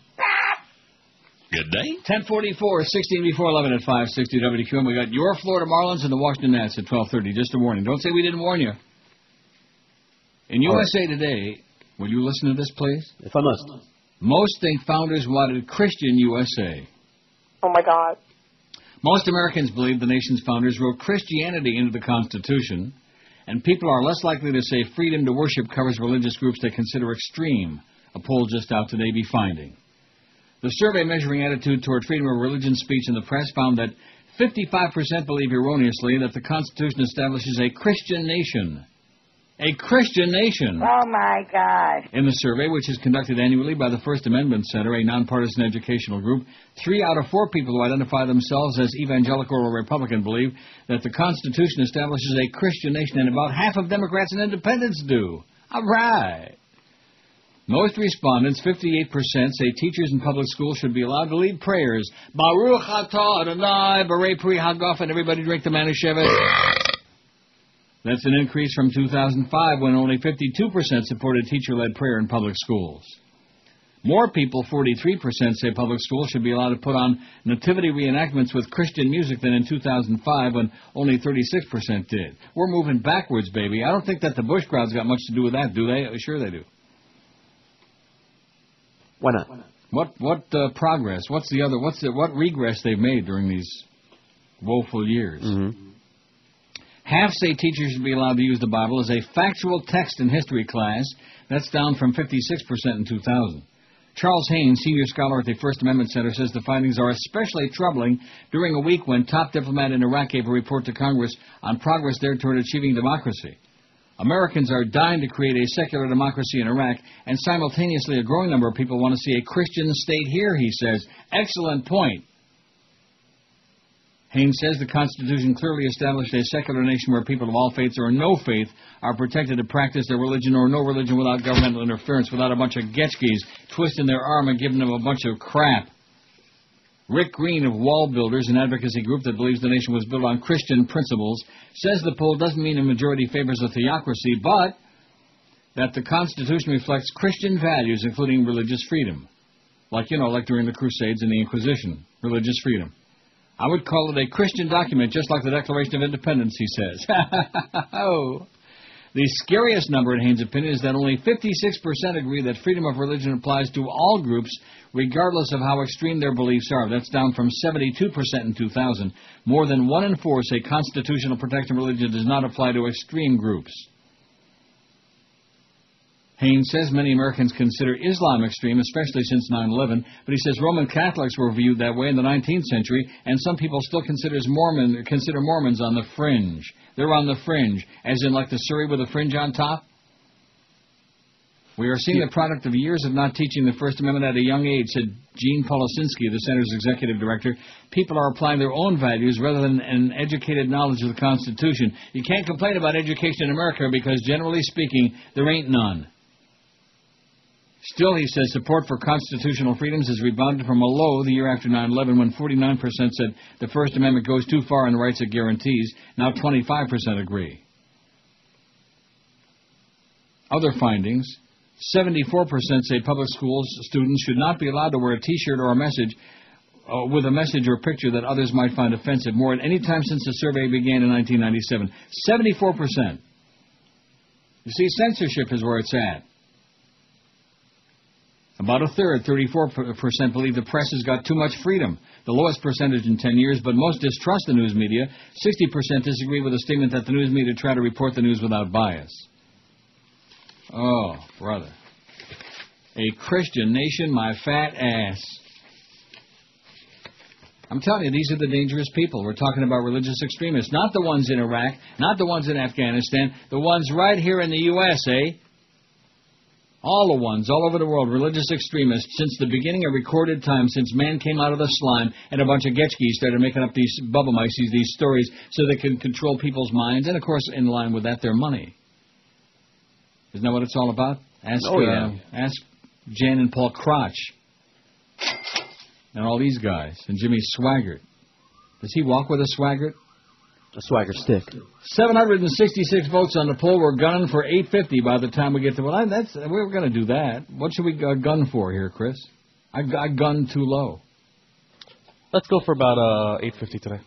Good day. 10:44, 16 before 11 at 560 WQM. We got your Florida Marlins and the Washington Nats at 12:30. Just a warning. Don't say we didn't warn you. In USA Today, will you listen to this, please? If I must. Most think founders wanted Christian USA. Oh, my God. Most Americans believe the nation's founders wrote Christianity into the Constitution, and people are less likely to say freedom to worship covers religious groups they consider extreme, a poll just out today be finding. The survey measuring attitude toward freedom of religion, speech, and the press found that 55% believe erroneously that the Constitution establishes a Christian nation. A Christian nation. Oh, my God. In the survey, which is conducted annually by the First Amendment Center, a nonpartisan educational group, 3 out of 4 people who identify themselves as evangelical or Republican believe that the Constitution establishes a Christian nation, and about half of Democrats and independents do. All right. Most respondents, 58%, say teachers in public schools should be allowed to lead prayers. Baruch atah Adonai, Barei Pri Hagaf, everybody drink the Manischewitz. That's an increase from 2005 when only 52% supported teacher-led prayer in public schools. More people, 43%, say public schools should be allowed to put on nativity reenactments with Christian music than in 2005 when only 36% did. We're moving backwards, baby. I don't think that the Bush crowd's got much to do with that, do they? Sure they do. Why not? What progress? What regress they've made during these woeful years? Mm-hmm. Half say teachers should be allowed to use the Bible as a factual text in history class. That's down from 56% in 2000. Charles Haynes, senior scholar at the First Amendment Center, says the findings are especially troubling during a week when top diplomat in Iraq gave a report to Congress on progress there toward achieving democracy. Americans are dying to create a secular democracy in Iraq, and simultaneously a growing number of people want to see a Christian state here, he says. Excellent point. Haynes says the Constitution clearly established a secular nation where people of all faiths or no faith are protected to practice their religion or no religion without governmental interference, without a bunch of getchkis twisting their arm and giving them a bunch of crap. Rick Green of Wall Builders, an advocacy group that believes the nation was built on Christian principles, says the poll doesn't mean a majority favors a theocracy, but that the Constitution reflects Christian values, including religious freedom. Like during the Crusades and the Inquisition. Religious freedom. I would call it a Christian document, just like the Declaration of Independence, he says. Oh. The scariest number, in Haynes' opinion, is that only 56% agree that freedom of religion applies to all groups, regardless of how extreme their beliefs are. That's down from 72% in 2000. More than 1 in 4 say constitutional protection of religion does not apply to extreme groups. Haynes says many Americans consider Islam extreme, especially since 9/11, but he says Roman Catholics were viewed that way in the 19th century, and some people still consider Mormons on the fringe. They're on the fringe, as in like the Surrey with a fringe on top. We are seeing the product of years of not teaching the First Amendment at a young age, said Gene Polisinski, the Center's executive director. People are applying their own values rather than an educated knowledge of the Constitution. You can't complain about education in America because, generally speaking, there ain't none. Still, he says, support for constitutional freedoms has rebounded from a low the year after 9/11 when 49% said the First Amendment goes too far in the rights it guarantees. Now 25% agree. Other findings, 74% say public schools students should not be allowed to wear a T-shirt or a message with a message or picture that others might find offensive more than any time since the survey began in 1997. 74%. You see, censorship is where it's at. About a third, 34%, believe the press has got too much freedom, the lowest percentage in 10 years, but most distrust the news media. 60% disagree with the statement that the news media try to report the news without bias. Oh, brother. A Christian nation, my fat ass. I'm telling you, these are the dangerous people. We're talking about religious extremists, not the ones in Iraq, not the ones in Afghanistan, the ones right here in the U.S., eh? All the ones, all over the world, religious extremists, since the beginning of recorded time, since man came out of the slime and a bunch of getchkis started making up these bubble mice, these stories, so they can control people's minds, and, of course, in line with that, their money. Isn't that what it's all about? Ask Jan and Paul Crotch and all these guys, and Jimmy Swaggart. Does he walk with a Swaggart? A Swagger stick. 766 votes on the poll. We're gunning for 850 by the time we get to... Well, we're going to do that. What should we gun for here, Chris? I gunned too low. Let's go for about 850 today.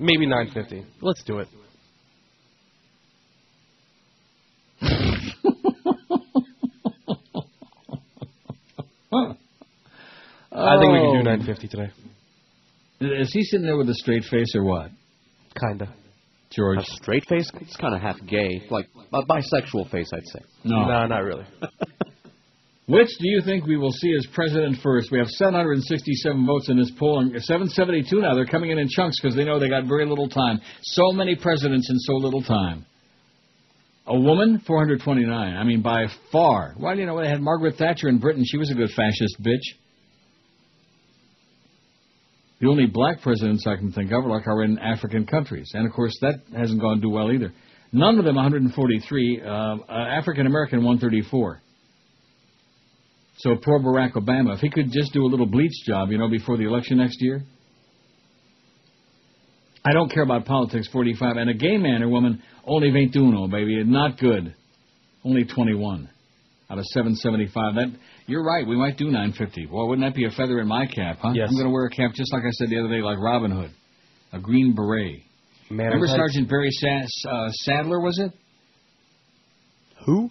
Maybe 950. Let's do it. I think we can do 950 today. Is he sitting there with a straight face or what? Kinda. George. A straight face? It's kind of half gay. Like a bisexual face, I'd say. No, not really. Which do you think we will see as president first? We have 767 votes in this poll, and 772 now. They're coming in chunks because they know they got very little time. So many presidents in so little time. A woman, 429. I mean, by far. Why do you know they had Margaret Thatcher in Britain? She was a good fascist bitch. The only black presidents I can think of are in African countries. And, of course, that hasn't gone too well either. None of them 143. African-American, 134. So poor Barack Obama, if he could just do a little bleach job, before the election next year. I don't care about politics, 45. And a gay man or woman, only 21, baby. Not good. Only 21 out of 775. You're right. We might do 950. Well, wouldn't that be a feather in my cap, huh? Yes. I'm going to wear a cap just like I said the other day, like Robin Hood. A green beret. Remember Sergeant Barry Sadler, was it? Who?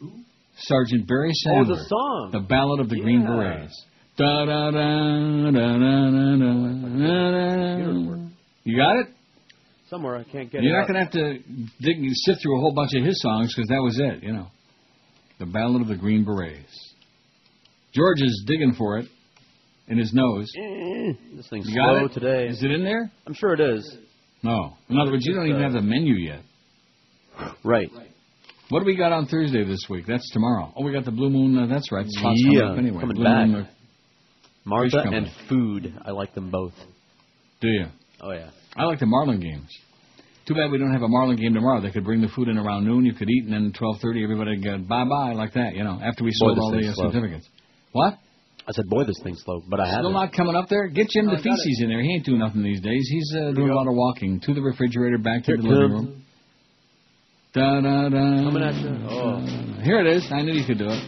Sergeant Barry Sadler. Oh, the song. The Ballad of the Green Berets. Da da da da da da. You got it? Somewhere I can't get it. You're not going to have to sift through a whole bunch of his songs because that was it, The Ballad of the Green Berets. George is digging for it in his nose. This thing's slow today. Is it in there? I'm sure it is. No. In other words, you don't even have the menu yet. Right. What do we got on Thursday this week? That's tomorrow. Oh, we got the Blue Moon. That's right. Coming Blue back. Moon, Martha and food. I like them both. Do you? Oh, yeah. I like the Marlin games. Too bad we don't have a Marlin game tomorrow. They could bring the food in around noon. You could eat, and then 12:30, everybody would go bye-bye like that, after we sold all the certificates. What? I said, boy, this thing's slow, but I have Still not coming up there? Get Jim DeFeces in there. He ain't doing nothing these days. He's doing a lot of walking. To the refrigerator, back to the living room. Da-da-da. Coming at you. Oh. Here it is. I knew you could do it.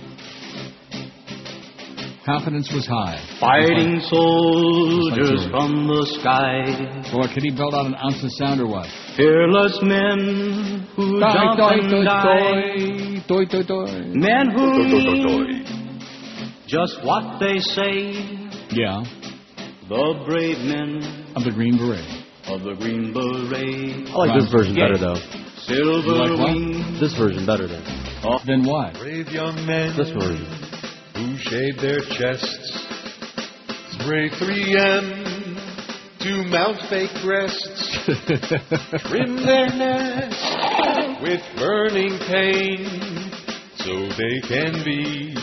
Confidence was high. Fighting soldiers from the sky. Boy, could he build out an ounce of sound or what? Fearless men who jump and die. Men who mean just what they say. Yeah. The brave men of the Green Beret. Of the Green Beret. I like this version better, though. Silver like what? This version better, though. Then what? Brave young men. This version. Who shave their chests. Spray 3M to mount fake breasts. Trim their nests with burning pain so they can be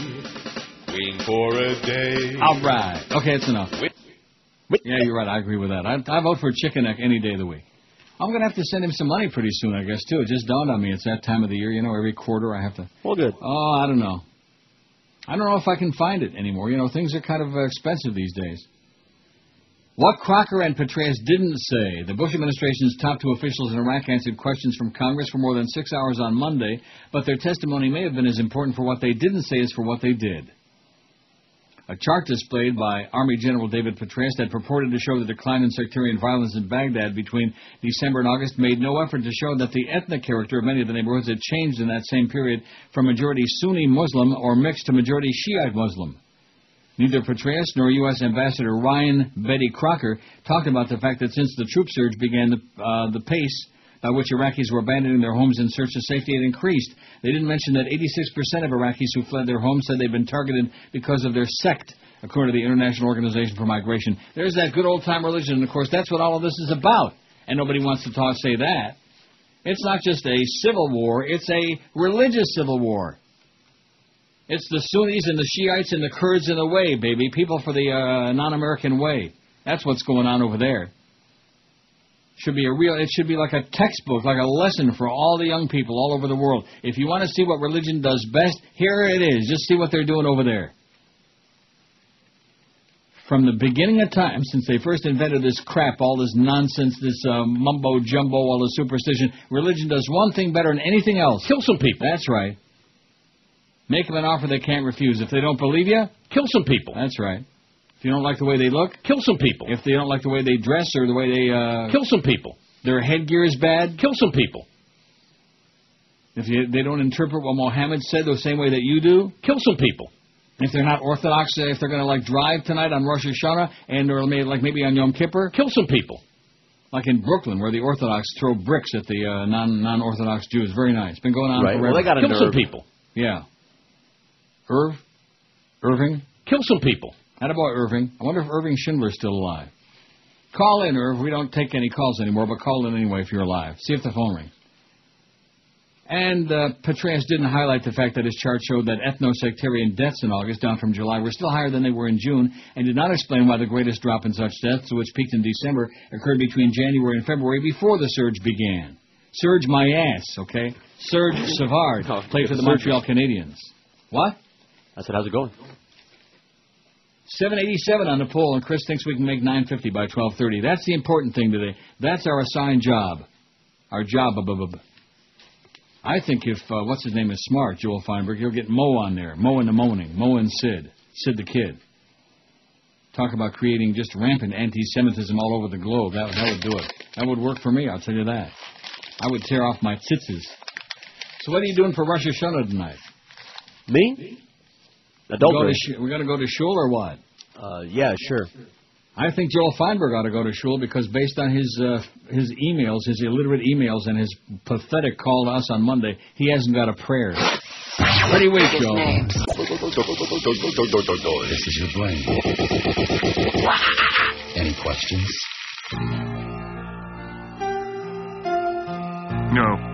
queen for a day. All right. Okay, it's enough. Yeah, you're right. I agree with that. I vote for Chicken Neck any day of the week. I'm going to have to send him some money pretty soon, I guess, too. It just dawned on me. It's that time of the year, every quarter I have to... Well, good. Oh, I don't know. I don't know if I can find it anymore. Things are kind of expensive these days. What Crocker and Petraeus didn't say. The Bush administration's top two officials in Iraq answered questions from Congress for more than 6 hours on Monday, but their testimony may have been as important for what they didn't say as for what they did. A chart displayed by Army General David Petraeus that purported to show the decline in sectarian violence in Baghdad between December and August made no effort to show that the ethnic character of many of the neighborhoods had changed in that same period from majority Sunni Muslim or mixed to majority Shiite Muslim. Neither Petraeus nor U.S. Ambassador Ryan Betty Crocker talked about the fact that since the troop surge began, the pace by which Iraqis were abandoning their homes in search of safety had increased. They didn't mention that 86% of Iraqis who fled their homes said they'd been targeted because of their sect, according to the International Organization for Migration. There's that good old-time religion, and of course that's what all of this is about. And nobody wants to say that. It's not just a civil war, it's a religious civil war. It's the Sunnis and the Shiites and the Kurds in the way, baby. People for the non-American way. That's what's going on over there. It should be like a textbook, like a lesson for all the young people all over the world. If you want to see what religion does best, here it is. Just see what they're doing over there. From the beginning of time, since they first invented this crap, all this nonsense, this mumbo-jumbo, all the superstition, religion does one thing better than anything else. Kill some people. That's right. Make them an offer they can't refuse. If they don't believe you, kill some people. That's right. If you don't like the way they look, kill some people. If they don't like the way they dress or the way they... kill some people. Their headgear is bad, kill some people. If they don't interpret what Mohammed said the same way that you do, kill some people. If they're not Orthodox, if they're going to drive tonight on Rosh Hashanah or maybe on Yom Kippur, kill some people. Like in Brooklyn, where the Orthodox throw bricks at the non-Orthodox Jews. Very nice. Been going on forever. Well, they got kill some people. Yeah. Irving? Kill some people. Attaboy, Irving. I wonder if Irving Schindler's still alive. Call in, Irv. We don't take any calls anymore, but call in anyway if you're alive. See if the phone rings. And Petraeus didn't highlight the fact that his chart showed that ethno-sectarian deaths in August, down from July, were still higher than they were in June, and did not explain why the greatest drop in such deaths, which peaked in December, occurred between January and February before the surge began. Surge my ass, okay? Serge Savard played for the Montreal Canadiens. What? I said, how's it going? 787 on the poll, and Chris thinks we can make 950 by 12:30. That's the important thing today. That's our assigned job. Our job. I think if, what's his name is smart, Joel Feinberg, he'll get Mo on there. Mo in the Moaning. Mo and Sid. Sid the Kid. Talk about creating just rampant anti-Semitism all over the globe. That would do it. That would work for me, I'll tell you that. I would tear off my tzitzis. So what are you doing for Rosh Hashanah tonight? Me? Adultery. We're going to go to shul or what? Yeah, sure. I think Joel Feinberg ought to go to shul because based on his emails, his illiterate emails, and his pathetic call to us on Monday, he hasn't got a prayer. Pretty weak, Joe. This is your brain. Any questions? No.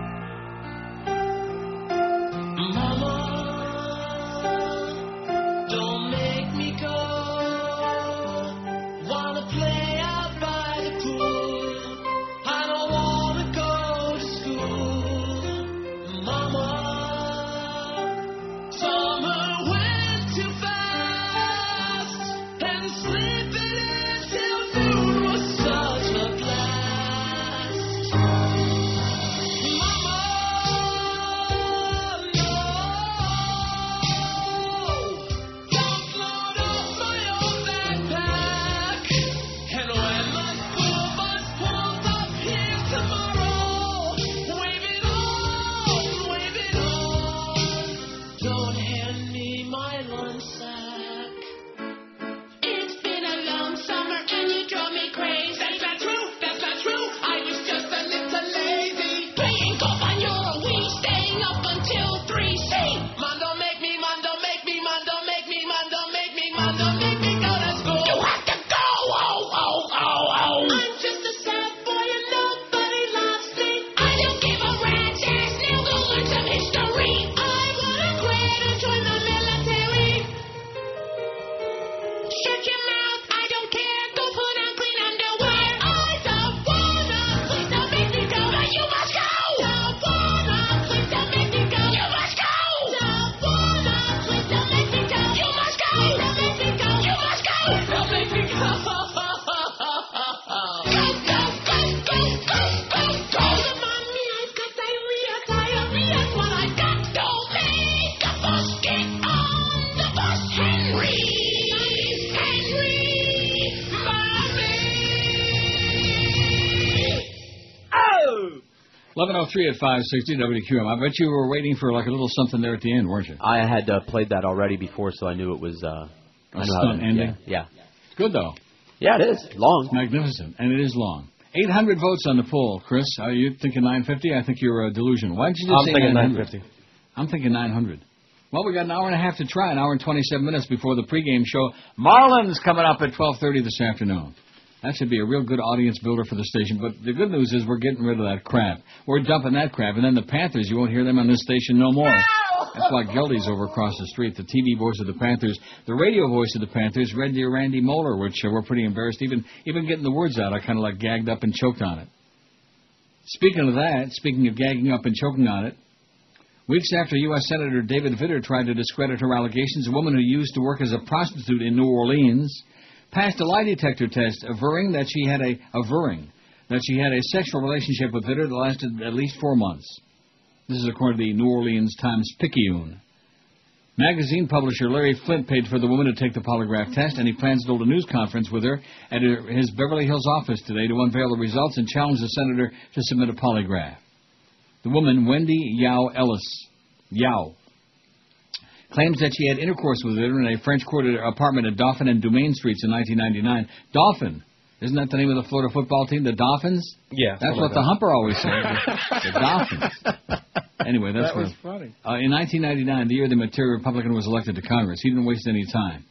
Wanna play out by the pool. 11:03 at 560 WQM. I bet you were waiting for like a little something there at the end, weren't you? I had played that already before, so I knew it was a stunt ending. Yeah. It's good though. Yeah, it is long. It's magnificent, and it is long. 800 votes on the poll, Chris. Are you thinking 950? I think you're delusional. Why did you just say 950? I'm thinking 900. Well, we got an hour and a half to try, an hour and 27 minutes before the pregame show. Marlins coming up at 12:30 this afternoon. That should be a real good audience builder for the station. But the good news is we're getting rid of that crap. We're dumping that crap. And then the Panthers, you won't hear them on this station no more. That's why Geldy's over across the street, the TV voice of the Panthers. The radio voice of the Panthers, Red Deer Randy Moeller, which we're pretty embarrassed. Even getting the words out, I kind of like gagged up and choked on it. Speaking of that, speaking of gagging up and choking on it, weeks after U.S. Senator David Vitter tried to discredit her allegations, a woman who used to work as a prostitute in New Orleans passed a lie detector test, averring that she had a sexual relationship with Vitter that lasted at least 4 months. This is according to the New Orleans Times-Picayune. Magazine publisher Larry Flint paid for the woman to take the polygraph test, and he plans to hold a news conference with her at his Beverly Hills office today to unveil the results and challenge the senator to submit a polygraph. The woman, Wendy Yao Ellis, claims that she had intercourse with Vitter in a French Quarter apartment at Dauphin and Dumaine Streets in 1999. Dauphin. Isn't that the name of the Florida football team, the Dolphins? Yeah. That's what the Humper always says, the Dolphins. Anyway, that's that was funny. In 1999, the year the Material Republican was elected to Congress, he didn't waste any time.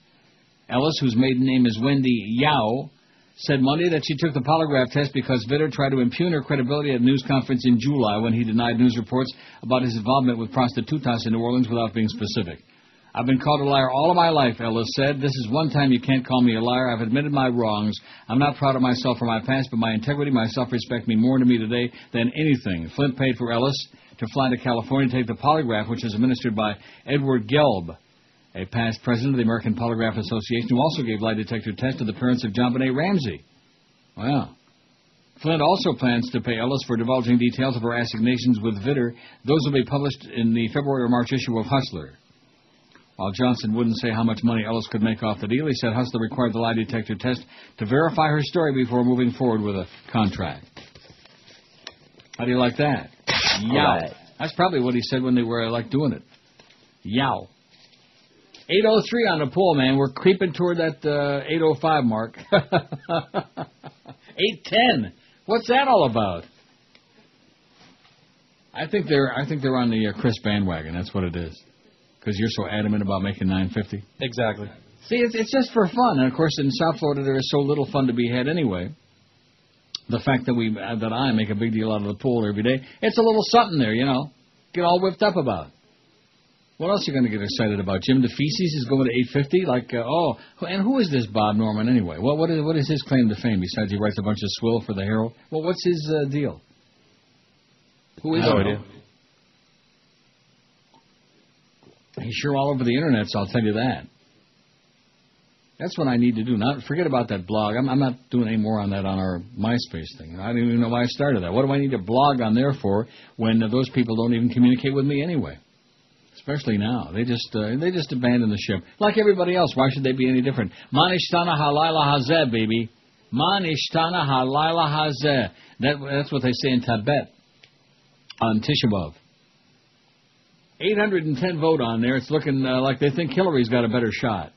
Ellis, whose maiden name is Wendy Yao, said Monday that she took the polygraph test because Vitter tried to impugn her credibility at a news conference in July when he denied news reports about his involvement with prostitutas in New Orleans without being specific. I've been called a liar all of my life, Ellis said. This is one time you can't call me a liar. I've admitted my wrongs. I'm not proud of myself for my past, but my integrity, my self-respect mean more to me today than anything. Flint paid for Ellis to fly to California to take the polygraph, which is administered by Edward Gelb, a past president of the American Polygraph Association, who also gave lie detector tests to the parents of John Benet Ramsey. Wow. Flint also plans to pay Ellis for divulging details of her assignations with Vitter. Those will be published in the February or March issue of Hustler. While Johnson wouldn't say how much money Ellis could make off the deal, he said Hustler required the lie detector test to verify her story before moving forward with a contract. How do you like that? Yow. Right. That's probably what he said when they were doing it. Yow. 803 on the poll, man. We're creeping toward that 805 mark. 810. What's that all about? I think they're on the Chris bandwagon. That's what it is. Because you're so adamant about making 950. Exactly. See, it's just for fun. And, of course, in South Florida, there is so little fun to be had anyway. The fact that I make a big deal out of the pool every day, it's a little something there, Get all whipped up about. What else are you going to get excited about? Jim DeFeces is going to 850? And who is this Bob Norman anyway? What is his claim to fame besides he writes a bunch of swill for the Herald? Well, what's his deal? Who is he? No idea. He's sure all over the internet, so I'll tell you that. That's what I need to do. Forget about that blog. I'm not doing any more on that on our MySpace thing. I don't even know why I started that. What do I need to blog on there for when those people don't even communicate with me anyway? Especially now. They just abandon the ship. Like everybody else. Why should they be any different? Manishtana halayla hazeh, baby. Manishtana halayla hazeh. That's what they say in Tibet on Tisha B'Av. 810 vote on there. It's looking like they think Hillary's got a better shot,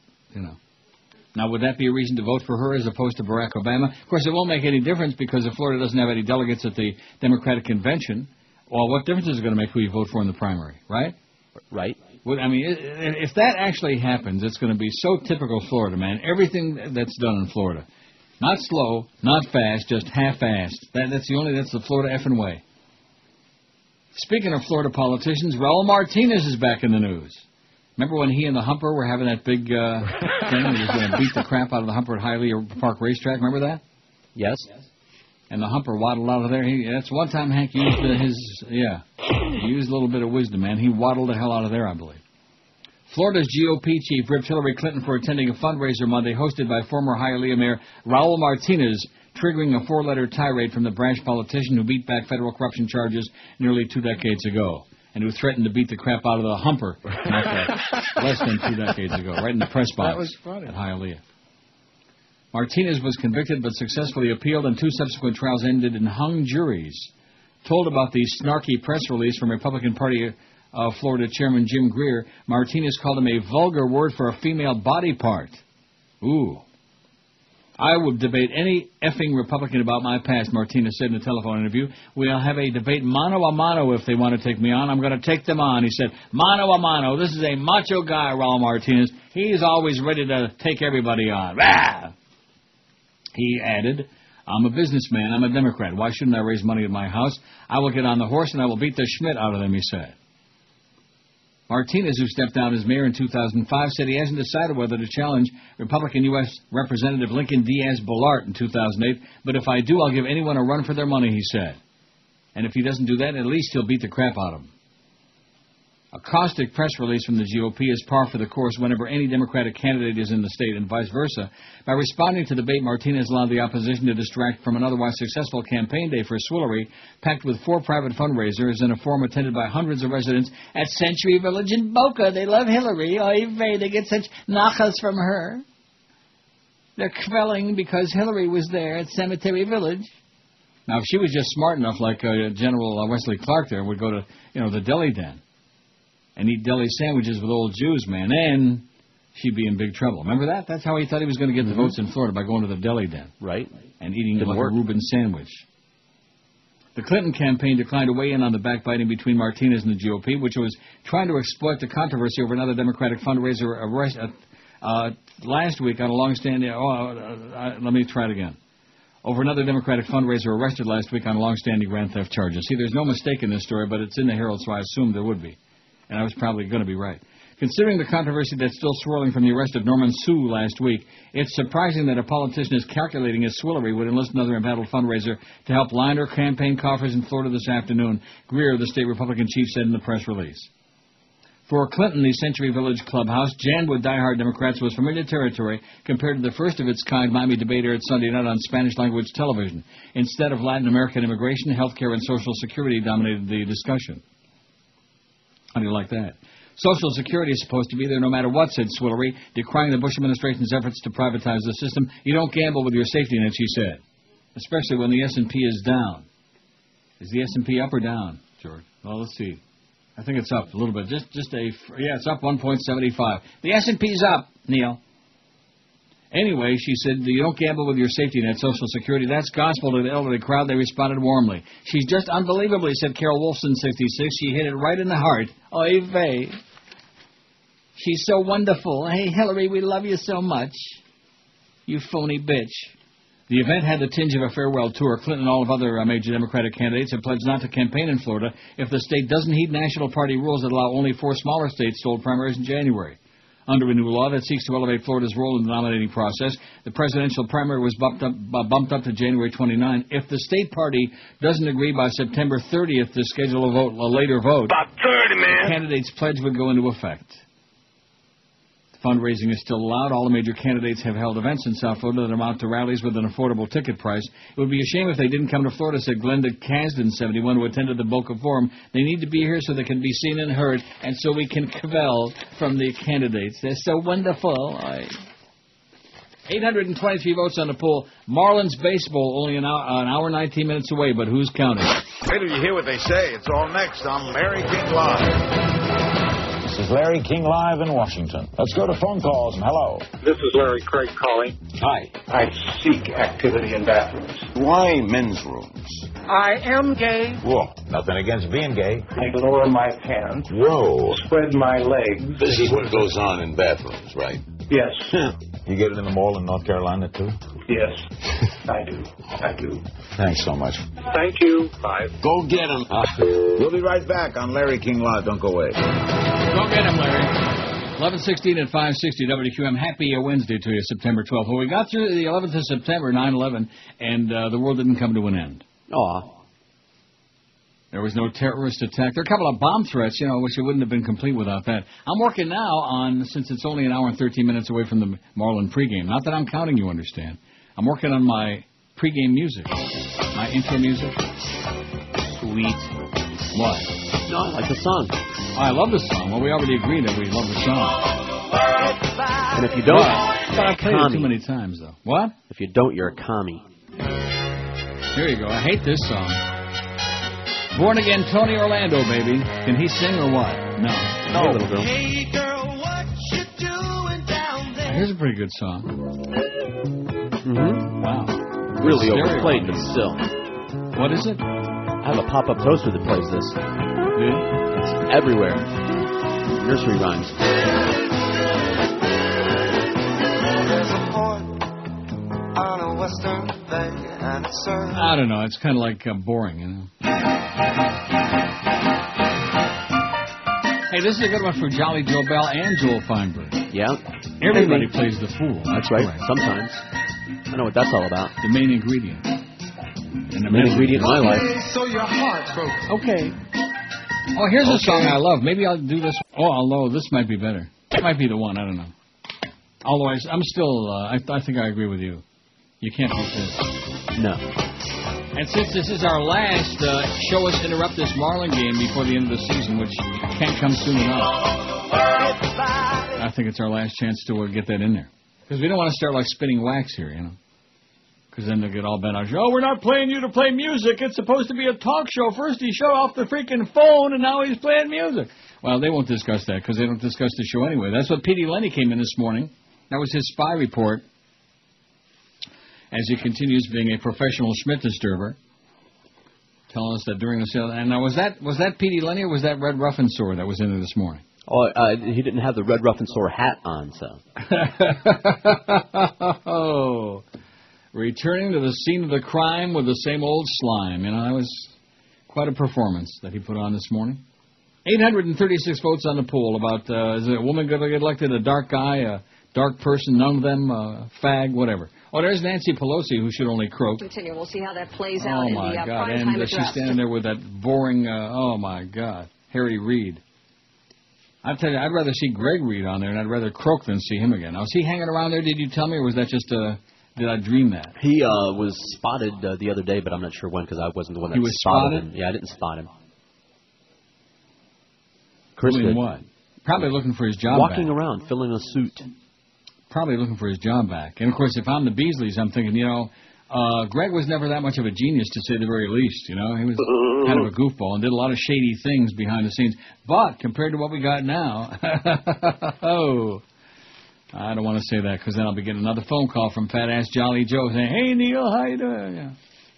Now, would that be a reason to vote for her as opposed to Barack Obama? Of course, it won't make any difference because if Florida doesn't have any delegates at the Democratic convention, well, what difference is it going to make who you vote for in the primary, right? Right. Well, I mean, if that actually happens, it's going to be so typical Florida, man. Everything that's done in Florida. Not slow, not fast, just half-assed. That's the Florida effing way. Speaking of Florida politicians, Raul Martinez is back in the news. Remember when he and the Humper were having that big thing? He was going to beat the crap out of the Humper at Hialeah Park Racetrack. Remember that? Yes. And the Humper waddled out of there. That's one time Hank used he used a little bit of wisdom, man. He waddled the hell out of there, I believe. Florida's GOP chief ripped Hillary Clinton for attending a fundraiser Monday hosted by former Hialeah Mayor Raul Martinez, triggering a 4-letter tirade from the brash politician who beat back federal corruption charges nearly 2 decades ago, and who threatened to beat the crap out of the Humper less than 2 decades ago, right in the press box at Hialeah. Martinez was convicted but successfully appealed, and 2 subsequent trials ended in hung juries. Told about the snarky press release from Republican Party of Florida Chairman Jim Greer, Martinez called him a vulgar word for a female body part. Ooh. I would debate any effing Republican about my past, Martinez said in a telephone interview. We'll have a debate mano a mano if they want to take me on. I'm going to take them on. He said, mano a mano. This is a macho guy, Raul Martinez. He's always ready to take everybody on. Rah! He added, I'm a businessman. I'm a Democrat. Why shouldn't I raise money at my house? I will get on the horse and I will beat the Schmidt out of them, he said. Martinez, who stepped down as mayor in 2005, said he hasn't decided whether to challenge Republican U.S. Representative Lincoln Diaz-Balart in 2008, but if I do, I'll give anyone a run for their money, he said. And if he doesn't do that, at least he'll beat the crap out of him. A caustic press release from the GOP is par for the course whenever any Democratic candidate is in the state, and vice versa. By responding to the debate, Martinez allowed the opposition to distract from an otherwise successful campaign day for Swillery, packed with 4 private fundraisers in a forum attended by hundreds of residents at Century Village in Boca. They love Hillary. Oy vey, they get such nachas from her. They're quelling because Hillary was there at Cemetery Village. Now, if she was just smart enough, like General Wesley Clark there, would go to, the deli den and eat deli sandwiches with old Jews, man, then she'd be in big trouble. Remember that? That's how he thought he was going to get the votes in Florida, by going to the deli den. Right. And eating like a Reuben sandwich. The Clinton campaign declined to weigh in on the backbiting between Martinez and the GOP, which was trying to exploit the controversy over another Democratic fundraiser arrest last week on a long-standing... let me try it again. Over another Democratic fundraiser arrested last week on long-standing grand theft charges. See, there's no mistake in this story, but it's in the Herald, so I assumed there would be. And I was probably going to be right. Considering the controversy that's still swirling from the arrest of Norman Sue last week, it's surprising that a politician as calculating as Swillery would enlist another embattled fundraiser to help line her campaign coffers in Florida this afternoon, Greer, the state Republican chief, said in the press release. For Clinton, the Century Village clubhouse, jammed with diehard Democrats, was familiar territory compared to the first-of-its-kind Miami debate aired Sunday night on Spanish-language television. Instead of Latin American immigration, health care and Social Security dominated the discussion. How do you like that? Social Security is supposed to be there no matter what, said Swillery, decrying the Bush administration's efforts to privatize the system. You don't gamble with your safety net, she said, especially when the S&P is down. Is the S&P up or down, George? Well, let's see. I think it's up a little bit. It's up 1.75. The S&P's up, Neil. Anyway, she said, you don't gamble with your safety net, Social Security. That's gospel to the elderly crowd. They responded warmly. She's just unbelievably, said Carol Wolfson, 66. She hit it right in the heart. Oy vey. She's so wonderful. Hey, Hillary, we love you so much. You phony bitch. The event had the tinge of a farewell tour. Clinton and all of other major Democratic candidates have pledged not to campaign in Florida if the state doesn't heed national party rules that allow only 4 smaller states to hold primaries in January. Under a new law that seeks to elevate Florida's role in the nominating process, the presidential primary was bumped up to January 29. If the state party doesn't agree by September 30th to schedule a later vote, about 30, man, the candidate's pledge would go into effect. Fundraising is still allowed. All the major candidates have held events in South Florida that amount to rallies with an affordable ticket price. It would be a shame if they didn't come to Florida, said Glenda Kasdan, 71, who attended the Boca Forum. They need to be here so they can be seen and heard, and so we can cavil from the candidates. They're so wonderful. 823 votes on the poll. Marlins baseball only an hour 19 minutes away, but who's counting? Wait till you hear what they say. It's all next on Larry King Live. This is Larry King Live in Washington. Let's go to phone calls. Hello. This is Larry Craig calling. Hi. I seek activity in bathrooms. Why men's rooms? I am gay. Whoa, nothing against being gay. I lower my pants. Whoa. Spread my legs. This is what goes on in bathrooms, right? Yes. You get it in the mall in North Carolina, too? Yes, I do. Thanks so much. Thank you. Bye. Go get him. We'll be right back on Larry King Live. Don't go away. Go get him, Larry. 11:16 at 560 WQM. Happy Wednesday to you, September 12th. Well, we got through the 11th of September, 9/11, and the world didn't come to an end. Aw. There was no terrorist attack. There are a couple of bomb threats, which it wouldn't have been complete without that. I'm working now on, since it's only an hour and 13 minutes away from the Marlin pregame. Not that I'm counting, you understand. I'm working on my pregame music, my intro music. Sweet. What? No, I like the song. Oh, I love the song. Well, we already agreed that we love the song. And if you don't, but I've played it too many times, though. What? If you don't, you're a commie. Here you go. I hate this song. Born Again Tony Orlando, baby. Can he sing or what? No. Hey, little girl. Hey girl, what you doing down there? Here's a pretty good song. Mm-hmm. Wow. Really Stereo. overplayed, but still. What is it? I have a pop-up toaster that plays this. Yeah. It's everywhere. Nursery rhymes. There's a port on a western bay, and it's I don't know. It's kind of like boring, you know. Hey, this is a good one for Jolly Joe Bell and Joel Feinberg. Yeah. Everybody plays the fool. That's right. correct. Sometimes. I know what that's all about. The main ingredient. The main ingredient in my life. so your heart broke. Okay. Oh, here's a song I love. Maybe I'll do this. Oh, although this might be better. It might be the one. I don't know. Although I'm still, I think I agree with you. You can't beat this. No. And since this is our last Show Us Interrupt This Marlin game before the end of the season, which can't come soon enough, I think it's our last chance to get that in there. Because we don't want to start like spinning wax here, you know. Because then they'll get all bent out. Oh, we're not playing you to play music. It's supposed to be a talk show. First he shut off the freaking phone, and now he's playing music. Well, they won't discuss that because they don't discuss the show anyway. That's what Petey Lenny came in this morning. That was his spy report. As he continues being a professional Schmidt disturber, telling us that during the sale. And now was that Petey Lenny or was that Red Ruffin Sword that was in there this morning? Oh, he didn't have the Red Ruffin Store hat on, so. Oh, returning to the scene of the crime with the same old slime. You know, that was quite a performance that he put on this morning. 836 votes on the poll about is a woman going to get elected, a dark guy, a dark person, none of them, fag, whatever. Oh, there's Nancy Pelosi, who should only croak. Continue. We'll see how that plays out in the God. prime And time she's address. standing there with that boring, oh, my God, Harry Reid. I tell you, I'd rather see Greg Reed on there, and I'd rather croak than see him again. Now, is he hanging around there, did you tell me, or was that just did I dream that? He was spotted the other day, but I'm not sure when because I wasn't the one that He was spotted spotted? him. Yeah, I didn't spot him. Chris Doing did. what? Probably looking for his job Walking back. around, filling a suit. Probably looking for his job back. And, of course, if I'm the Beasleys, I'm thinking, you know, Greg was never that much of a genius, to say the very least. You know, he was kind of a goofball and did a lot of shady things behind the scenes. But compared to what we got now, oh, I don't want to say that because then I'll be getting another phone call from Fat Ass Jolly Joe saying, "Hey Neil, how you doing?" Yeah.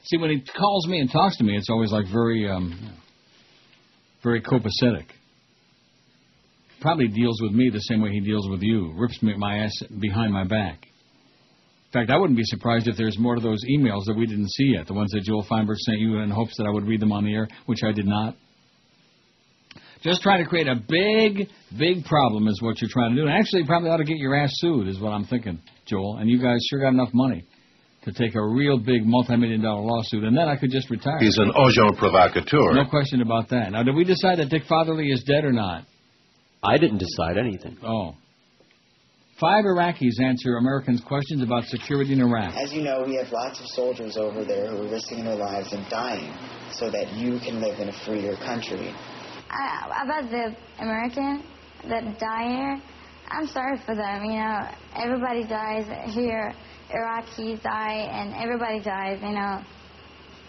See, when he calls me and talks to me, it's always like very copacetic. Probably deals with me the same way he deals with you. Rips me my ass behind my back. In fact, I wouldn't be surprised if there's more of those emails that we didn't see yet, the ones that Joel Feinberg sent you in hopes that I would read them on the air, which I did not. Just trying to create a big, big problem is what you're trying to do. And actually, you probably ought to get your ass sued is what I'm thinking, Joel. And you guys sure got enough money to take a real big multi-million-dollar lawsuit, and then I could just retire. He's an agent provocateur. No question about that. Now, did we decide that Dick Fatherly is dead or not? I didn't decide anything. Oh. 5 Iraqis answer Americans' questions about security in Iraq. As you know, we have lots of soldiers over there who are risking their lives and dying so that you can live in a freer country. About the American that die here, I'm sorry for them. You know, everybody dies here. Iraqis die, and everybody dies. You know,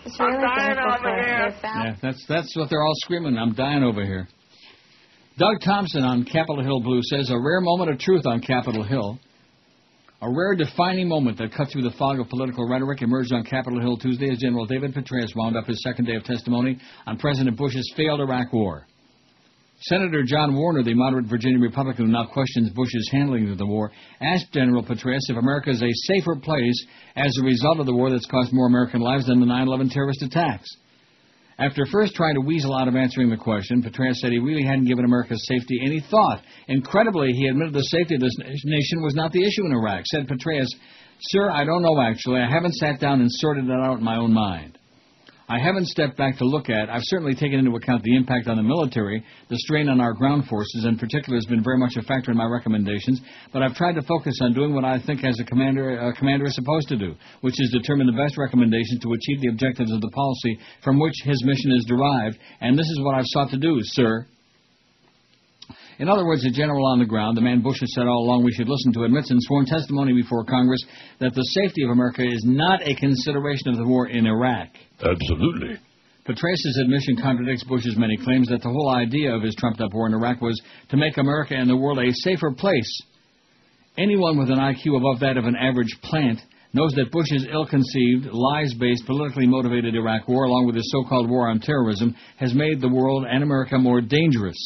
it's really painful for their family. Yeah, that's what they're all screaming. I'm dying over here. Doug Thompson on Capitol Hill Blue says, a rare moment of truth on Capitol Hill. A rare defining moment that cut through the fog of political rhetoric emerged on Capitol Hill Tuesday as General David Petraeus wound up his second day of testimony on President Bush's failed Iraq war. Senator John Warner, the moderate Virginia Republican who now questions Bush's handling of the war, asked General Petraeus if America is a safer place as a result of the war that's cost more American lives than the 9/11 terrorist attacks. After first trying to weasel out of answering the question, Petraeus said he really hadn't given America's safety any thought. Incredibly, he admitted the safety of this nation was not the issue in Iraq. Said Petraeus, "Sir, I don't know actually. I haven't sat down and sorted it out in my own mind. I haven't stepped back to look at. I've certainly taken into account the impact on the military. The strain on our ground forces in particular has been very much a factor in my recommendations, but I've tried to focus on doing what I think as a commander is supposed to do, which is determine the best recommendations to achieve the objectives of the policy from which his mission is derived, and this is what I've sought to do, sir." In other words, a general on the ground, the man Bush has said all along we should listen to, admits in sworn testimony before Congress that the safety of America is not a consideration of the war in Iraq. Absolutely. Petraeus' admission contradicts Bush's many claims that the whole idea of his trumped-up war in Iraq was to make America and the world a safer place. Anyone with an IQ above that of an average plant knows that Bush's ill-conceived, lies-based, politically motivated Iraq war, along with his so-called war on terrorism, has made the world and America more dangerous.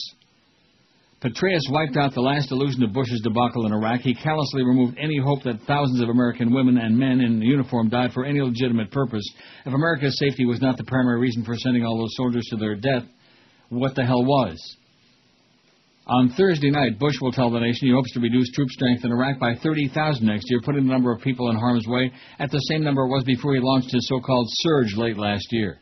Petraeus wiped out the last illusion of Bush's debacle in Iraq. He callously removed any hope that thousands of American women and men in uniform died for any legitimate purpose. If America's safety was not the primary reason for sending all those soldiers to their death, what the hell was? On Thursday night, Bush will tell the nation he hopes to reduce troop strength in Iraq by 30,000 next year, putting the number of people in harm's way at the same number it was before he launched his so-called surge late last year.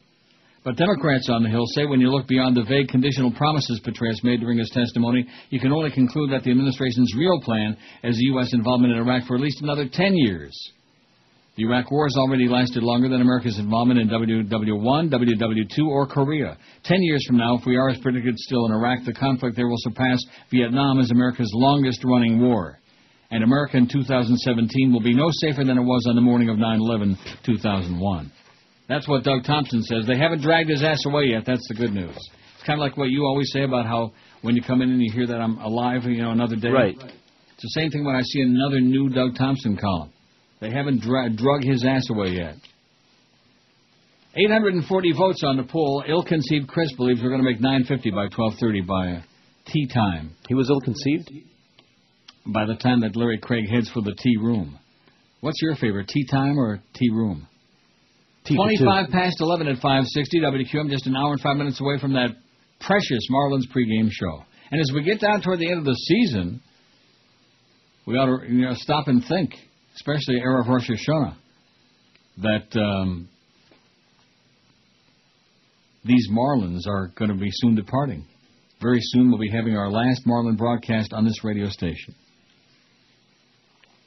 But Democrats on the Hill say when you look beyond the vague conditional promises Petraeus made during his testimony, you can only conclude that the administration's real plan is the U.S. involvement in Iraq for at least another 10 years. The Iraq War has already lasted longer than America's involvement in WW1, WW2, or Korea. 10 years from now, if we are as predicted still in Iraq, the conflict there will surpass Vietnam as America's longest-running war. And America in 2017 will be no safer than it was on the morning of 9/11, 2001. That's what Doug Thompson says. They haven't dragged his ass away yet. That's the good news. It's kind of like what you always say about how when you come in and you hear that I'm alive, another day. Right. It's the same thing when I see another new Doug Thompson column. They haven't drug his ass away yet. 840 votes on the poll. Ill-conceived Chris believes we're going to make 950 by 12:30 by tea time. He was ill-conceived? By the time that Larry Craig heads for the tea room. What's your favorite, tea time or tea room? 25 past 11 at 560 WQM, just an hour and 5 minutes away from that precious Marlins pregame show. And as we get down toward the end of the season, we ought to stop and think, especially Erev Rosh Hashanah, that these Marlins are going to be soon departing. Very soon we'll be having our last Marlin broadcast on this radio station.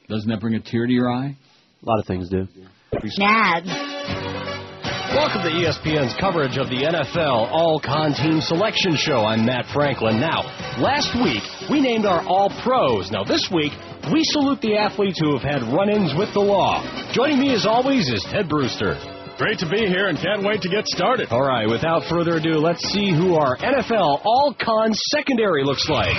Doesn't that bring a tear to your eye? A lot of things do. Nads. Welcome to ESPN's coverage of the NFL All-Con Team Selection Show. I'm Matt Franklin. Now, last week, we named our All-Pros. Now, this week, we salute the athletes who have had run-ins with the law. Joining me, as always, is Ted Brewster. Great to be here and can't wait to get started. All right, without further ado, let's see who our NFL All-Con secondary looks like.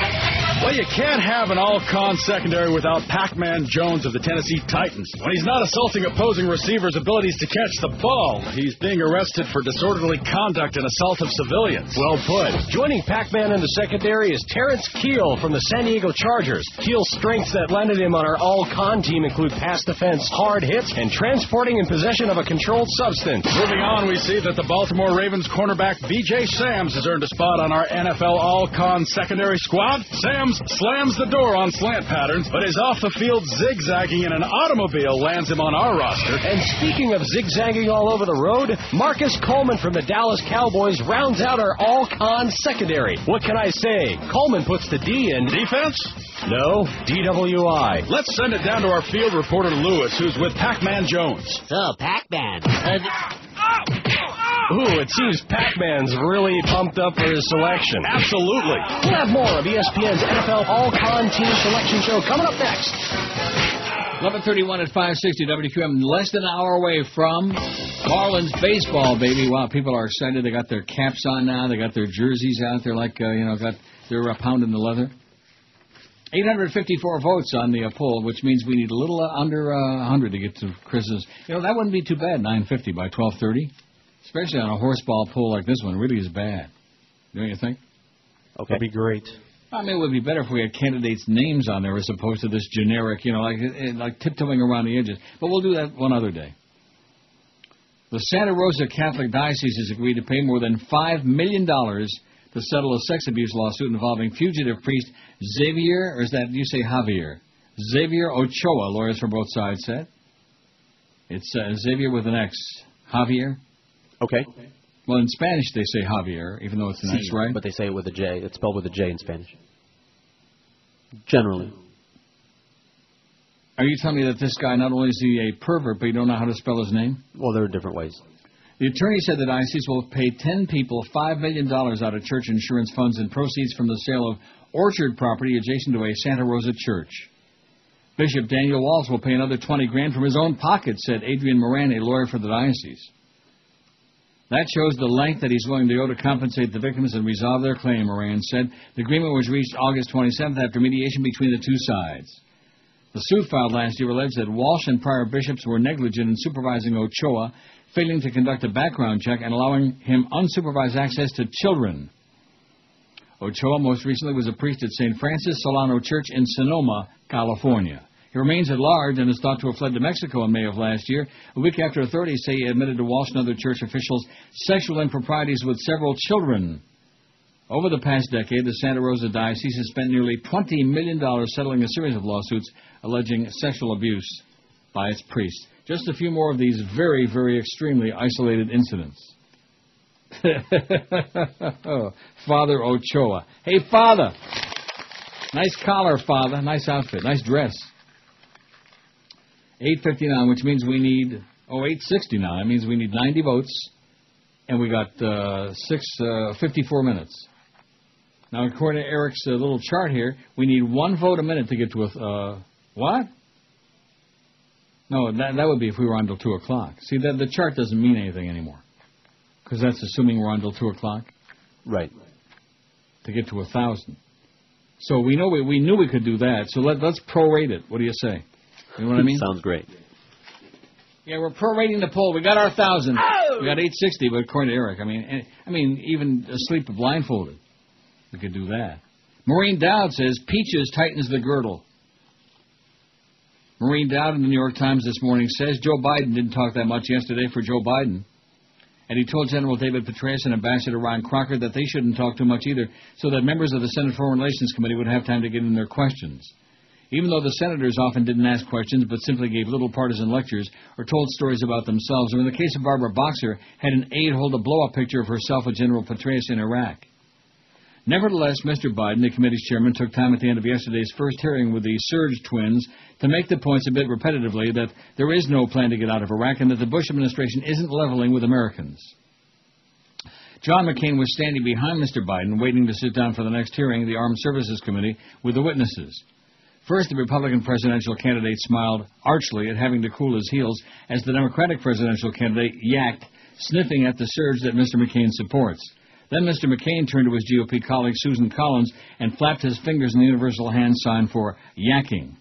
Well, you can't have an all-con secondary without Pac-Man Jones of the Tennessee Titans. When he's not assaulting opposing receivers' abilities to catch the ball, he's being arrested for disorderly conduct and assault of civilians. Well put. Joining Pac-Man in the secondary is Terrence Keel from the San Diego Chargers. Keel's strengths that landed him on our all-con team include pass defense, hard hits, and transporting and possession of a controlled substance. Moving on, we see that the Baltimore Ravens cornerback B.J. Sams has earned a spot on our NFL all-con secondary squad. Sams slams the door on slant patterns, but is off the field zigzagging in an automobile lands him on our roster. And speaking of zigzagging all over the road, Marcus Coleman from the Dallas Cowboys rounds out our all-con secondary. What can I say? Coleman puts the D in defense? No, DWI. Let's send it down to our field reporter Lewis, who's with Pac-Man Jones. So, Pac-Man. Ooh, it seems Pac-Man's really pumped up for his selection. Absolutely. We'll have more of ESPN's NFL All-Con Team Selection Show coming up next. 11:31 at 560 WQM, less than an hour away from Marlins baseball, baby. Wow, people are excited. They got their caps on now. They got their jerseys out. They're like, they're pounding the leather. 854 votes on the poll, which means we need a little under 100 to get to Chris's. That wouldn't be too bad, 950 by 12:30. Especially on a horseball poll like this one, really is bad. Don't you think? Okay. That'd be great. I mean, it would be better if we had candidates' names on there as opposed to this generic, like tiptoeing around the edges. But we'll do that one other day. The Santa Rosa Catholic Diocese has agreed to pay more than $5 million to settle a sex abuse lawsuit involving fugitive priest Xavier, or is that, you say Javier? Xavier Ochoa, lawyers from both sides said. It's Xavier with an X. Javier? Okay. Well, in Spanish they say Javier, even though it's an X, right? But they say it with a J. It's spelled with a J in Spanish. Generally. Are you telling me that this guy, not only is he a pervert, but you don't know how to spell his name? Well, there are different ways. The attorney said the diocese will pay 10 people $5 million out of church insurance funds and proceeds from the sale of orchard property adjacent to a Santa Rosa church. Bishop Daniel Walls will pay another $20,000 from his own pocket, said Adrian Moran, a lawyer for the diocese. That shows the length that he's willing to go to compensate the victims and resolve their claim, Moran said. The agreement was reached August 27th after mediation between the two sides. The suit filed last year alleged that Walsh and prior bishops were negligent in supervising Ochoa, failing to conduct a background check and allowing him unsupervised access to children. Ochoa most recently was a priest at St. Francis Solano Church in Sonoma, California. He remains at large and is thought to have fled to Mexico in May of last year, a week after authorities say he admitted to Walsh and other church officials sexual improprieties with several children. Over the past decade, the Santa Rosa Diocese has spent nearly $20 million settling a series of lawsuits alleging sexual abuse by its priests. Just a few more of these very, very extremely isolated incidents. Father Ochoa. Hey, Father! Nice collar, Father. Nice outfit. Nice dress. 8:59, which means we need... 8:69 means we need 90 votes, and we got 54 minutes. Now, according to Eric's little chart here, we need 1 vote a minute to get to a... what? No, that would be if we were on till 2 o'clock. See, the chart doesn't mean anything anymore, because that's assuming we're on till 2 o'clock. Right. To get to 1,000. So we knew we could do that, so let's prorate it. What do you say? You know what I mean? Sounds great. Yeah, we're prorating the poll. We got our 1,000. Oh! We got 860, but according to Eric, I mean, even asleep blindfolded, we could do that. Maureen Dowd says, Peaches tightens the girdle. Maureen Dowd in the New York Times this morning says, Joe Biden didn't talk that much yesterday for Joe Biden. And he told General David Petraeus and Ambassador Ron Crocker that they shouldn't talk too much either, so that members of the Senate Foreign Relations Committee would have time to get in their questions. Even though the senators often didn't ask questions but simply gave little partisan lectures or told stories about themselves, or in the case of Barbara Boxer, had an aide hold a blow-up picture of herself with General Petraeus in Iraq. Nevertheless, Mr. Biden, the committee's chairman, took time at the end of yesterday's first hearing with the Surge twins to make the points a bit repetitively that there is no plan to get out of Iraq and that the Bush administration isn't leveling with Americans. John McCain was standing behind Mr. Biden, waiting to sit down for the next hearing, the Armed Services Committee, with the witnesses. First, the Republican presidential candidate smiled archly at having to cool his heels as the Democratic presidential candidate yacked, sniffing at the surge that Mr. McCain supports. Then Mr. McCain turned to his GOP colleague Susan Collins and flapped his fingers in the universal hand sign for yakking.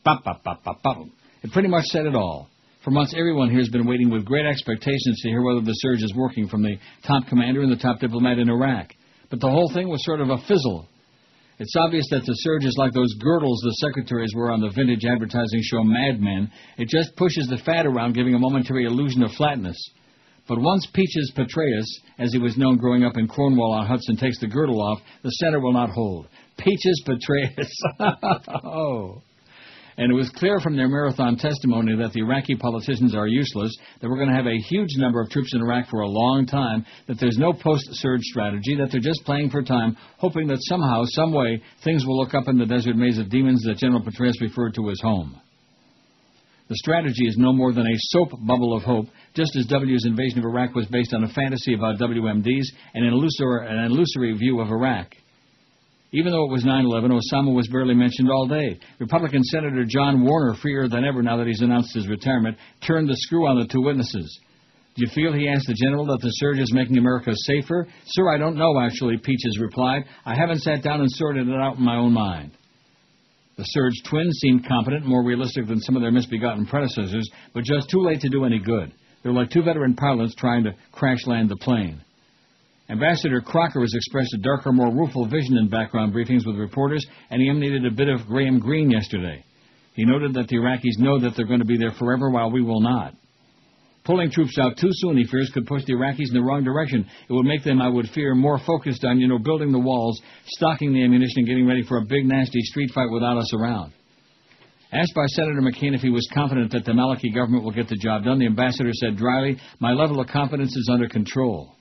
Bop, bop, bop, bop, bop. It pretty much said it all. For months, everyone here has been waiting with great expectations to hear whether the surge is working, from the top commander and the top diplomat in Iraq. But the whole thing was sort of a fizzle. It's obvious that the surge is like those girdles the secretaries wear on the vintage advertising show Mad Men. It just pushes the fat around, giving a momentary illusion of flatness. But once Peaches Petraeus, as he was known growing up in Cornwall on Hudson, takes the girdle off, the center will not hold. Peaches Petraeus. Oh. And it was clear from their marathon testimony that the Iraqi politicians are useless, that we're going to have a huge number of troops in Iraq for a long time, that there's no post-surge strategy, that they're just playing for time, hoping that somehow, some way, things will look up in the desert maze of demons that General Petraeus referred to as home. The strategy is no more than a soap bubble of hope, just as W's invasion of Iraq was based on a fantasy about WMDs and an illusory view of Iraq. Even though it was 9/11, Osama was barely mentioned all day. Republican Senator John Warner, freer than ever now that he's announced his retirement, turned the screw on the two witnesses. Do you feel, he asked the general, that the surge is making America safer? Sir, I don't know, actually, Peaches replied. I haven't sat down and sorted it out in my own mind. The surge twins seemed competent, more realistic than some of their misbegotten predecessors, but just too late to do any good. They're like two veteran pilots trying to crash land the plane. Ambassador Crocker has expressed a darker, more rueful vision in background briefings with reporters, and he emanated a bit of Graham Greene yesterday. He noted that the Iraqis know that they're going to be there forever while we will not. Pulling troops out too soon, he fears, could push the Iraqis in the wrong direction. It would make them, I would fear, more focused on, building the walls, stocking the ammunition, and getting ready for a big, nasty street fight without us around. Asked by Senator McCain if he was confident that the Maliki government will get the job done, the ambassador said dryly, my level of confidence is under control.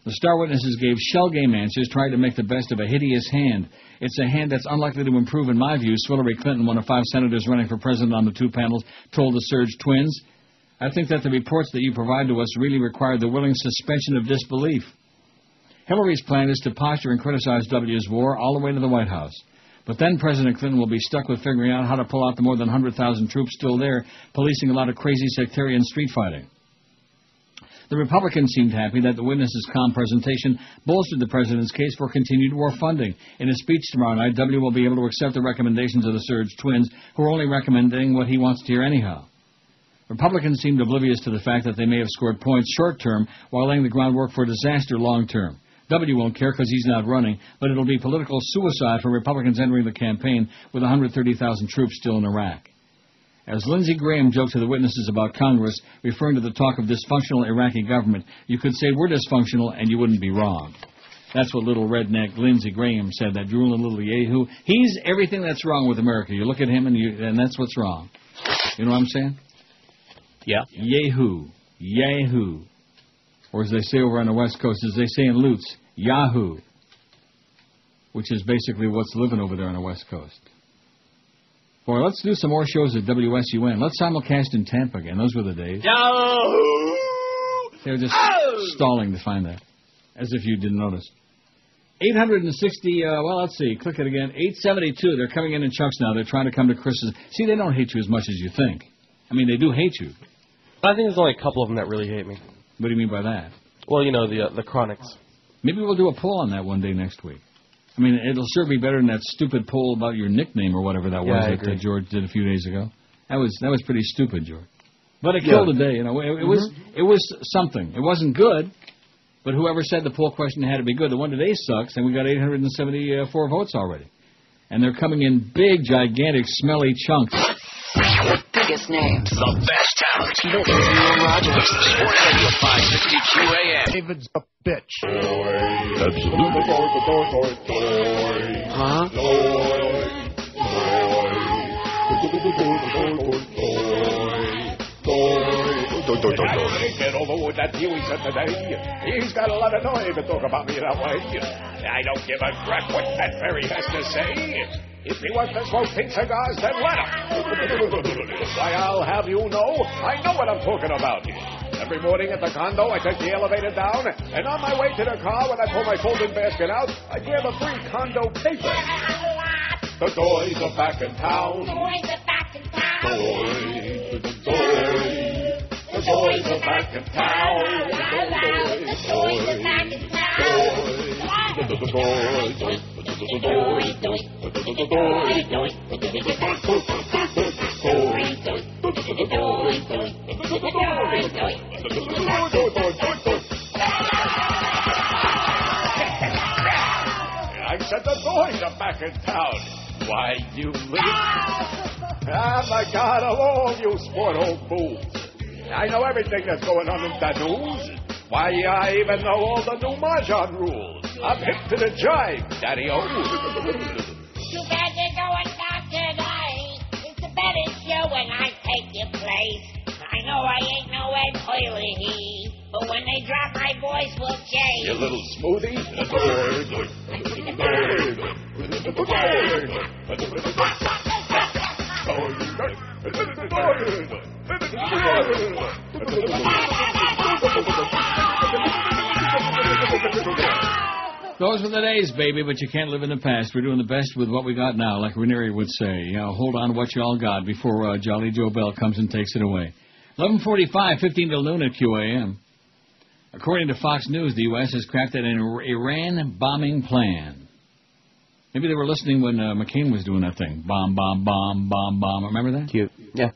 The star witnesses gave shell-game answers, tried to make the best of a hideous hand. It's a hand that's unlikely to improve, in my view, Hillary Clinton, one of 5 senators running for president on the 2 panels, told the Surge twins. I think that the reports that you provide to us really require the willing suspension of disbelief. Hillary's plan is to posture and criticize W's war all the way to the White House. But then President Clinton will be stuck with figuring out how to pull out the more than 100,000 troops still there, policing a lot of crazy sectarian street fighting. The Republicans seemed happy that the witness's calm presentation bolstered the president's case for continued war funding. In a speech tomorrow night, W will be able to accept the recommendations of the Surge twins, who are only recommending what he wants to hear anyhow. Republicans seemed oblivious to the fact that they may have scored points short-term while laying the groundwork for disaster long-term. W won't care because he's not running, but it'll be political suicide for Republicans entering the campaign with 130,000 troops still in Iraq. As Lindsey Graham joked to the witnesses about Congress, referring to the talk of dysfunctional Iraqi government, you could say we're dysfunctional and you wouldn't be wrong. That's what little redneck Lindsey Graham said, that drooling little yahoo. He's everything that's wrong with America. You look at him and that's what's wrong. You know what I'm saying? Yeah. Yahoo. Yahoo. Or as they say over on the West Coast, as they say in Lutz, Yahoo. Which is basically what's living over there on the West Coast. Boy, let's do some more shows at WSUN. Let's simulcast in Tampa again. Those were the days. Yahoo! They were just stalling to find that. As if you didn't notice. 860, let's see. Click it again. 872. They're coming in chunks now. They're trying to come to Chris's. See, they don't hate you as much as you think. I mean, they do hate you. I think there's only a couple of them that really hate me. What do you mean by that? Well, you know, the Chronics. Maybe we'll do a poll on that one day next week. I mean, it'll sure be better than that stupid poll about your nickname or whatever that was that George did a few days ago. That was pretty stupid, George. But it killed a day, you know. It was something. It wasn't good, but whoever said the poll question had to be good. The one today sucks, and we got 874 votes already. And they're coming in big, gigantic, smelly chunks. The biggest names. The best talent. This is Neil Rogers. Sports Radio 550 QAM. David's a bitch. Absolutely. Huh? I can't get over what that Huey said today. He's got a lot of noise to talk about me that way. I don't give a crap what that fairy has to say. If he wants to smoke pink cigars, then let him. Why, I'll have you know, I know what I'm talking about. Every morning at the condo, I take the elevator down, and on my way to the car, when I pull my folding basket out, I grab a free condo paper. The toys are back in town. Toys are back in town. The toys are back in town. The toys are back in town. I said the toys are back in town. Why, you little... Ah, my God, of all you sport old fools. I know everything that's going on in the news. Why, I even know all the new Mahjong rules. I'm hip to the jive, Daddy-O. Too bad they're going down tonight. It's a better show when I take your place. I know I ain't no Ed Hoyle-he, but when they drop, my voice will change. You little smoothie. Those were the days, baby, but you can't live in the past. We're doing the best with what we got now, like Ranieri would say. You know, hold on to what you all got before Jolly Joe Bell comes and takes it away. 11:45, 15 till noon at QAM. According to Fox News, the U.S. has crafted an Iran bombing plan. Maybe they were listening when McCain was doing that thing. Bomb, bomb, bomb, bomb, bomb. Remember that? Cute. Yeah.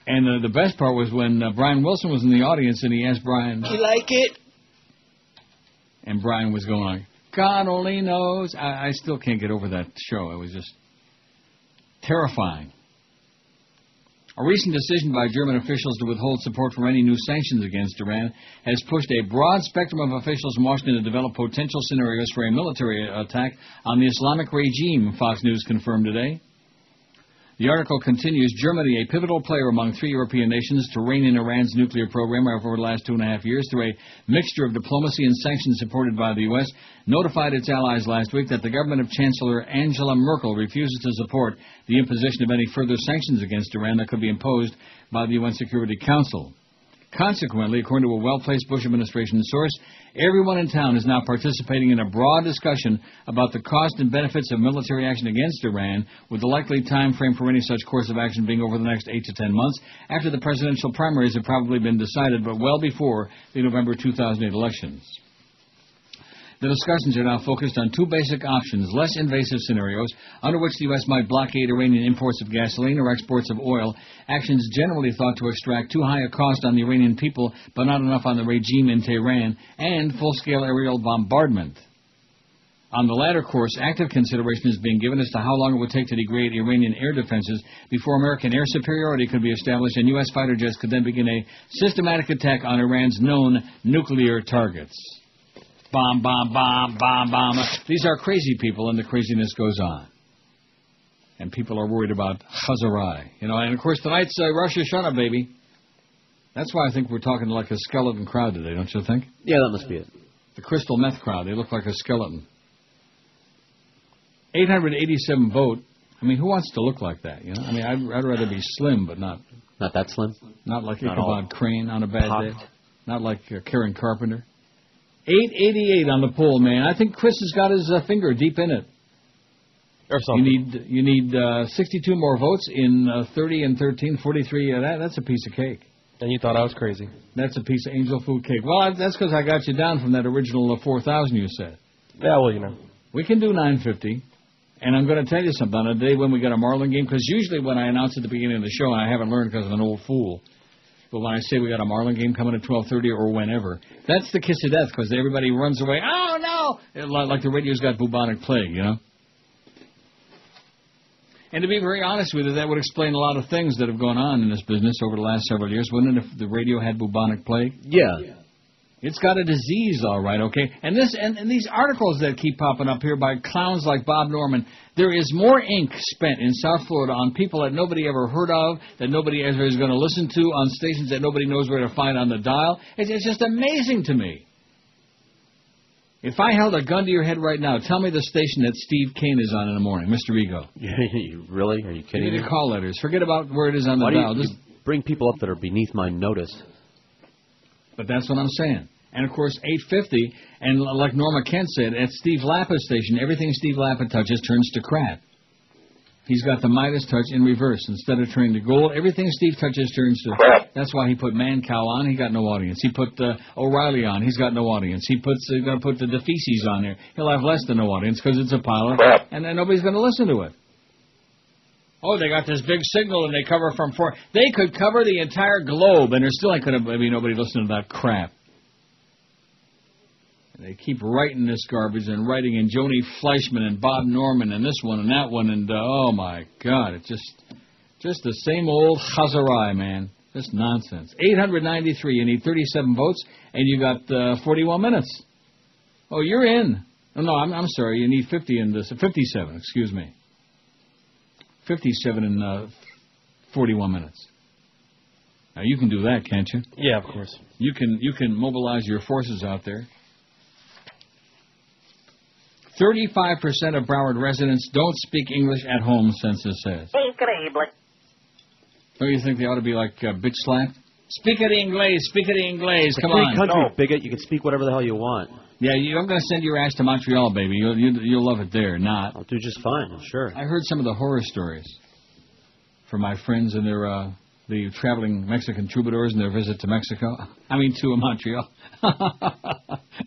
And the best part was when Brian Wilson was in the audience and he asked Brian... You like it? And Brian was going like, God only knows. I still can't get over that show. It was just terrifying. A recent decision by German officials to withhold support for any new sanctions against Iran has pushed a broad spectrum of officials in Washington to develop potential scenarios for a military attack on the Islamic regime, Fox News confirmed today. The article continues, Germany, a pivotal player among 3 European nations to rein in Iran's nuclear program over the last 2.5 years through a mixture of diplomacy and sanctions supported by the U.S., notified its allies last week that the government of Chancellor Angela Merkel refuses to support the imposition of any further sanctions against Iran that could be imposed by the UN Security Council. Consequently, according to a well-placed Bush administration source, everyone in town is now participating in a broad discussion about the cost and benefits of military action against Iran, with the likely time frame for any such course of action being over the next 8 to 10 months, after the presidential primaries have probably been decided, but well before the November 2008 elections. The discussions are now focused on two basic options, less invasive scenarios, under which the U.S. might blockade Iranian imports of gasoline or exports of oil, actions generally thought to extract too high a cost on the Iranian people, but not enough on the regime in Tehran, and full-scale aerial bombardment. On the latter course, active consideration is being given as to how long it would take to degrade Iranian air defenses before American air superiority could be established and U.S. fighter jets could then begin a systematic attack on Iran's known nuclear targets. Bomb, bomb, bomb, bomb, bomb. These are crazy people, and the craziness goes on. And people are worried about Khazari. You know, and of course tonight's Rosh Hashanah, baby. That's why I think we're talking like a skeleton crowd today, don't you think? Yeah, that must be it. The crystal meth crowd. They look like a skeleton. 887 vote. I mean, who wants to look like that? You know, I mean, I'd rather be slim, but not that slim. Not like Not Ichabod Crane on a bad popped. day. Not like Karen Carpenter. 888 on the poll, man. I think Chris has got his finger deep in it. Or something. You need 62 more votes in 30 and 13, 43. That's a piece of cake. And you thought I was crazy. That's a piece of angel food cake. Well, that's because I got you down from that original 4,000 you said. Yeah, well, you know. We can do 950. And I'm going to tell you something. On a day when we got a Marlin game, because usually when I announce at the beginning of the show, and I haven't learned because I'm an old fool, but when I say we got a Marlin game coming at 12:30 or whenever, that's the kiss of death because everybody runs away. Oh, no! Like the radio's got bubonic plague, you know? And to be very honest with you, that would explain a lot of things that have gone on in this business over the last several years, wouldn't it, if the radio had bubonic plague? Yeah. It's got a disease, all right, okay? And these articles that keep popping up here by clowns like Bob Norman, there is more ink spent in South Florida on people that nobody ever heard of, that nobody ever is going to listen to, on stations that nobody knows where to find on the dial. It's just amazing to me. If I held a gun to your head right now, tell me the station that Steve Kane is on in the morning, Mr. Ego. Really? Are you kidding Give me me? the call letters. Forget about where it is on the Why dial. do you bring people up that are beneath my notice? But that's what I'm saying. And, of course, 850, and like Norma Kent said, at Steve Lappa's station, everything Steve Lappa touches turns to crap. He's got the Midas touch in reverse. Instead of turning to gold, everything Steve touches turns to crap. That's why he put Mancow on. He got no audience. He put O'Reilly on. He's got no audience. He's going to put the DeFeces on there. He'll have less than no audience because it's a pile of crap. And then nobody's going to listen to it. Oh, they got this big signal and they cover from four. They could cover the entire globe and there still ain't going to be nobody listening to that crap. And they keep writing this garbage and writing in Joni Fleischman and Bob Norman and this one and that one and oh my God, it's just the same old Chazarai, man. Just nonsense. 893, you need 37 votes and you got 41 minutes. Oh, you're in. Oh, no, I'm sorry, you need 50 in this. 57, excuse me. 57 in 41 minutes. Now you can do that, can't you? Yeah, of course. You can mobilize your forces out there. 35% of Broward residents don't speak English at home, census says. Don't you think they ought to be like bitch slapped? Speak it Inglés, speak it Inglés, come on. Free country, bigot. You can speak whatever the hell you want. Yeah, I'm going to send your ass to Montreal, baby. You'll love it there. Not. I'll do just fine, I'm sure. I heard some of the horror stories from my friends and the traveling Mexican troubadours and their visit to Mexico. I mean, to Montreal.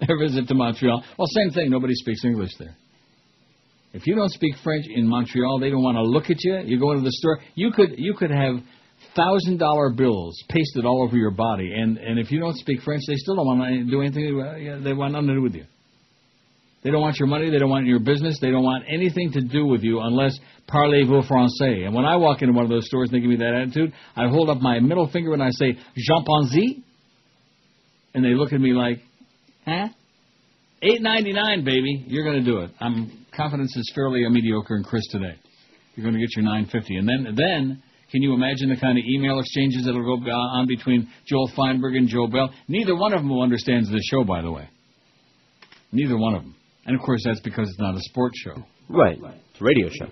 Their visit to Montreal. Well, same thing. Nobody speaks English there. If you don't speak French in Montreal, they don't want to look at you. You go into the store. You could have $1,000 bills pasted all over your body, and if you don't speak French, they still don't want to do anything. They want nothing to do with you. They don't want your money. They don't want your business. They don't want anything to do with you unless parlez-vous français. And when I walk into one of those stores and they give me that attitude, I hold up my middle finger and I say, Jean-Ponzi? And they look at me like, huh? $8.99, baby. You're going to do it. Confidence is fairly mediocre in Chris today. You're going to get your $9.50. And then, can you imagine the kind of email exchanges that will go on between Joel Feinberg and Joe Bell? Neither one of them understands this show, by the way. Neither one of them. And, of course, that's because it's not a sports show. Right. It's a radio show.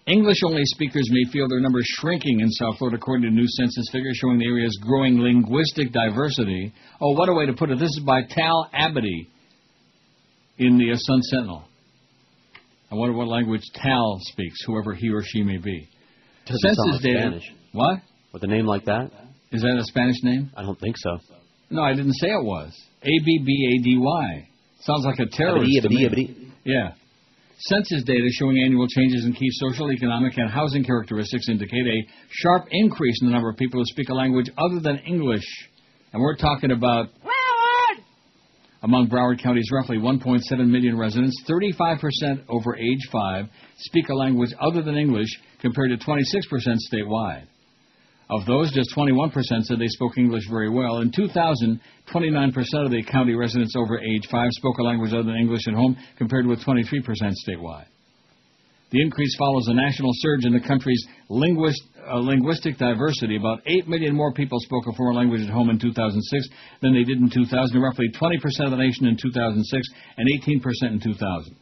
English-only speakers may feel their numbers shrinking in South Florida, according to new census figures showing the area's growing linguistic diversity. Oh, what a way to put it. This is by Tal Abadi in the Sun-Sentinel. I wonder what language Tal speaks, whoever he or she may be. Doesn't sound like data. Spanish. What? With a name like that? Is that a Spanish name? I don't think so. No, I didn't say it was. Abbady. Sounds like a terrorist to me. Yeah. Census data showing annual changes in key social, economic, and housing characteristics indicate a sharp increase in the number of people who speak a language other than English. And we're talking about, among Broward County's roughly 1.7 million residents, 35% over age 5 speak a language other than English, compared to 26% statewide. Of those, just 21% said they spoke English very well. In 2000, 29% of the county residents over age 5 spoke a language other than English at home, compared with 23% statewide. The increase follows a national surge in the country's linguistic diversity. About 8 million more people spoke a foreign language at home in 2006 than they did in 2000, roughly 20% of the nation in 2006 and 18% in 2000.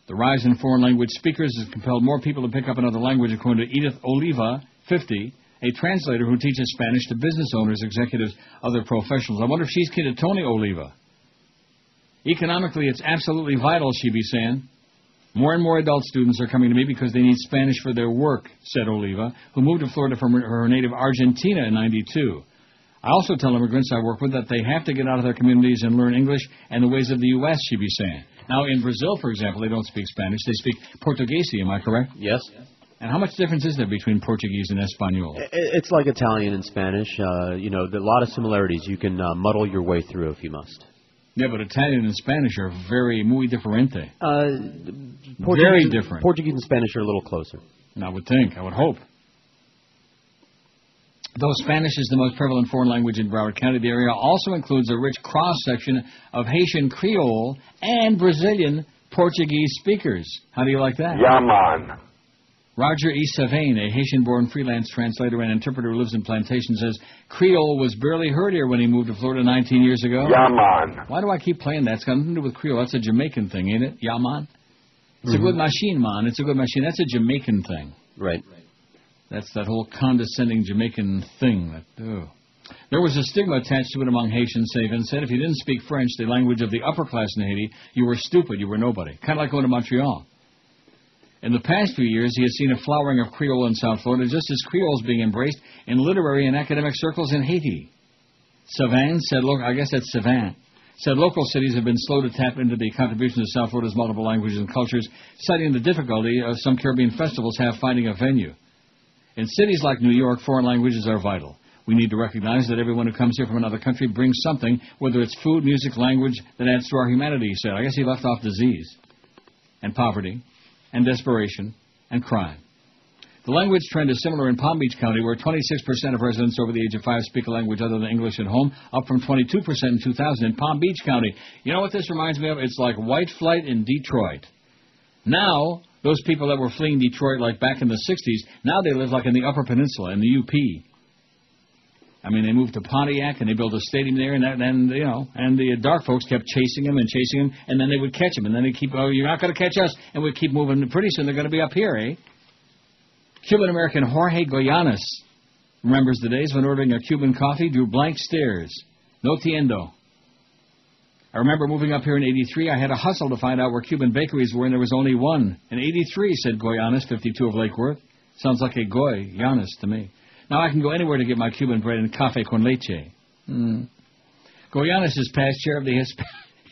The rise in foreign language speakers has compelled more people to pick up another language, according to Edith Oliva, 50, a translator who teaches Spanish to business owners, executives, other professionals. I wonder if she's kid to Tony Oliva. Economically, it's absolutely vital, she be saying. More and more adult students are coming to me because they need Spanish for their work, said Oliva, who moved to Florida from her native Argentina in '92. I also tell immigrants I work with that they have to get out of their communities and learn English and the ways of the U.S., she be saying. Now, in Brazil, for example, they don't speak Spanish. They speak Portuguese, am I correct? Yes. And how much difference is there between Portuguese and Espanol? It's like Italian and Spanish. There are a lot of similarities. You can muddle your way through if you must. Yeah, but Italian and Spanish are muy diferente. Very different. Portuguese and Spanish are a little closer. I would think. I would hope. Though Spanish is the most prevalent foreign language in Broward County, the area also includes a rich cross-section of Haitian Creole and Brazilian Portuguese speakers. How do you like that? Yeah, man. Roger E. Savain, a Haitian-born freelance translator and interpreter who lives in Plantation, says Creole was barely heard here when he moved to Florida 19 years ago. Yeah, man. Why do I keep playing that? It's got nothing to do with Creole. That's a Jamaican thing, ain't it? Yeah, man. It's a good machine, man. It's a good machine. That's a Jamaican thing. Right. That's that whole condescending Jamaican thing. There was a stigma attached to it among Haitians, Savain said. If you didn't speak French, the language of the upper class in Haiti, you were stupid. You were nobody. Kind of like going to Montreal. In the past few years, he has seen a flowering of Creole in South Florida, just as Creole is being embraced in literary and academic circles in Haiti. Savain said, I guess that's Savain, said local cities have been slow to tap into the contributions of South Florida's multiple languages and cultures, citing the difficulty of some Caribbean festivals have finding a venue. In cities like New York, foreign languages are vital. We need to recognize that everyone who comes here from another country brings something, whether it's food, music, language, that adds to our humanity, he said. I guess he left off disease and poverty and desperation and crime. The language trend is similar in Palm Beach County, where 26% of residents over the age of 5 speak a language other than English at home, up from 22% in 2000 in Palm Beach County. You know what this reminds me of? It's like white flight in Detroit. Now, those people that were fleeing Detroit like back in the 60s, now they live like in the Upper Peninsula, in the UP. I mean, they moved to Pontiac, and they built a stadium there, and the dark folks kept chasing them, and then they would catch them, and then they'd keep, oh, you're not going to catch us, and we'd keep moving. Pretty soon they're going to be up here, eh? Cuban-American Jorge Goyanes remembers the days when ordering a Cuban coffee drew blank stares. No tiendo. I remember moving up here in '83. I had to hustle to find out where Cuban bakeries were, and there was only one. In '83, said Goyanes, 52 of Lake Worth. Sounds like a Goyanes to me. Now I can go anywhere to get my Cuban bread and café con leche. Goyanes is past chair of the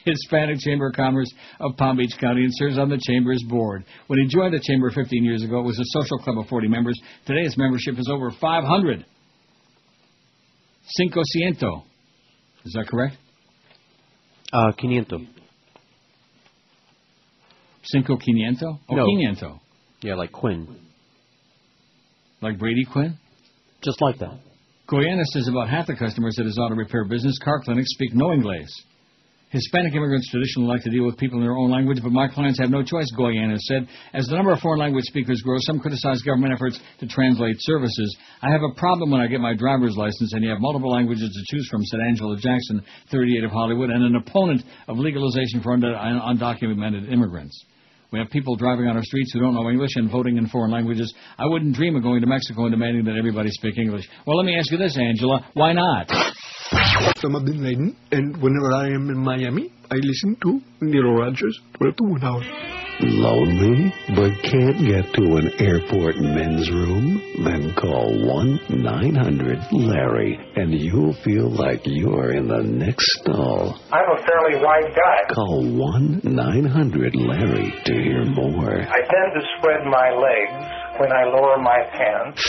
Hispanic Chamber of Commerce of Palm Beach County and serves on the Chamber's board. When he joined the Chamber 15 years ago, it was a social club of 40 members. Today its membership is over 500. 500. Is that correct? 500. 500? Oh, no. 500. Yeah, like Quinn. Like Brady Quinn? Just like that. Goyanes says about half the customers at his auto repair business, car clinics, speak no English. Hispanic immigrants traditionally like to deal with people in their own language, but my clients have no choice, Goyanes said. As the number of foreign language speakers grows, some criticize government efforts to translate services. I have a problem when I get my driver's license and you have multiple languages to choose from, said Angela Jackson, 38 of Hollywood, and an opponent of legalization for undocumented immigrants. We have people driving on our streets who don't know English and voting in foreign languages. I wouldn't dream of going to Mexico and demanding that everybody speak English. Well, let me ask you this, Angela. Why not? Osama Bin Laden, and whenever I am in Miami, I listen to Nero Rogers 12 to 1 hour. Lonely, but can't get to an airport men's room? Then call 1-900-LARRY, and you'll feel like you're in the next stall. I'm a fairly wide guy. Call 1-900-LARRY to hear more. I tend to spread my legs when I lower my pants.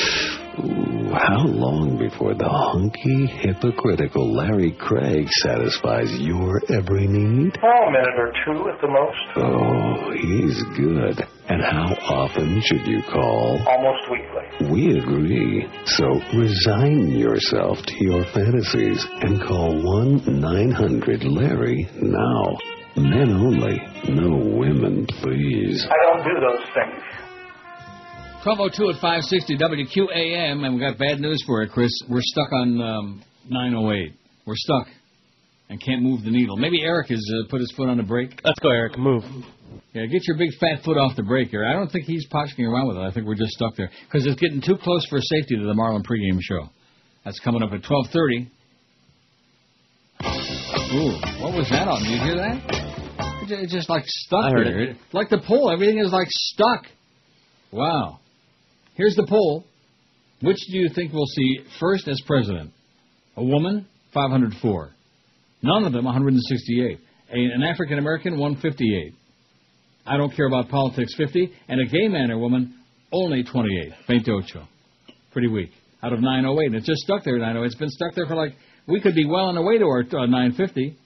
Ooh, how long before the hunky, hypocritical Larry Craig satisfies your every need? Oh, a minute or two at the most. Oh, he's good. And how often should you call? Almost weekly. We agree. So resign yourself to your fantasies and call 1-900-LARRY now. Men only. No women, please. I don't do those things. 12:02 at 560 WQAM, and we got bad news for you, Chris. We're stuck on 908. We're stuck and can't move the needle. Maybe Eric has put his foot on the brake. Let's go, Eric. Move. Yeah, get your big fat foot off the brake here. I don't think he's poshing around with it. I think we're just stuck there because it's getting too close for safety to the Marlin pregame show. That's coming up at 12:30. Ooh, what was that on? Did you hear that? It's just like stuck I heard there. it. Like the poll, everything is like stuck. Wow. Here's the poll. Which do you think we'll see first as president? A woman, 504. None of them, 168. An African-American, 158. I don't care about politics, 50. And a gay man or woman, only 28. 28. Pretty weak. Out of 908. And it's just stuck there at 908. It's been stuck there for we could be well on the way to our 950.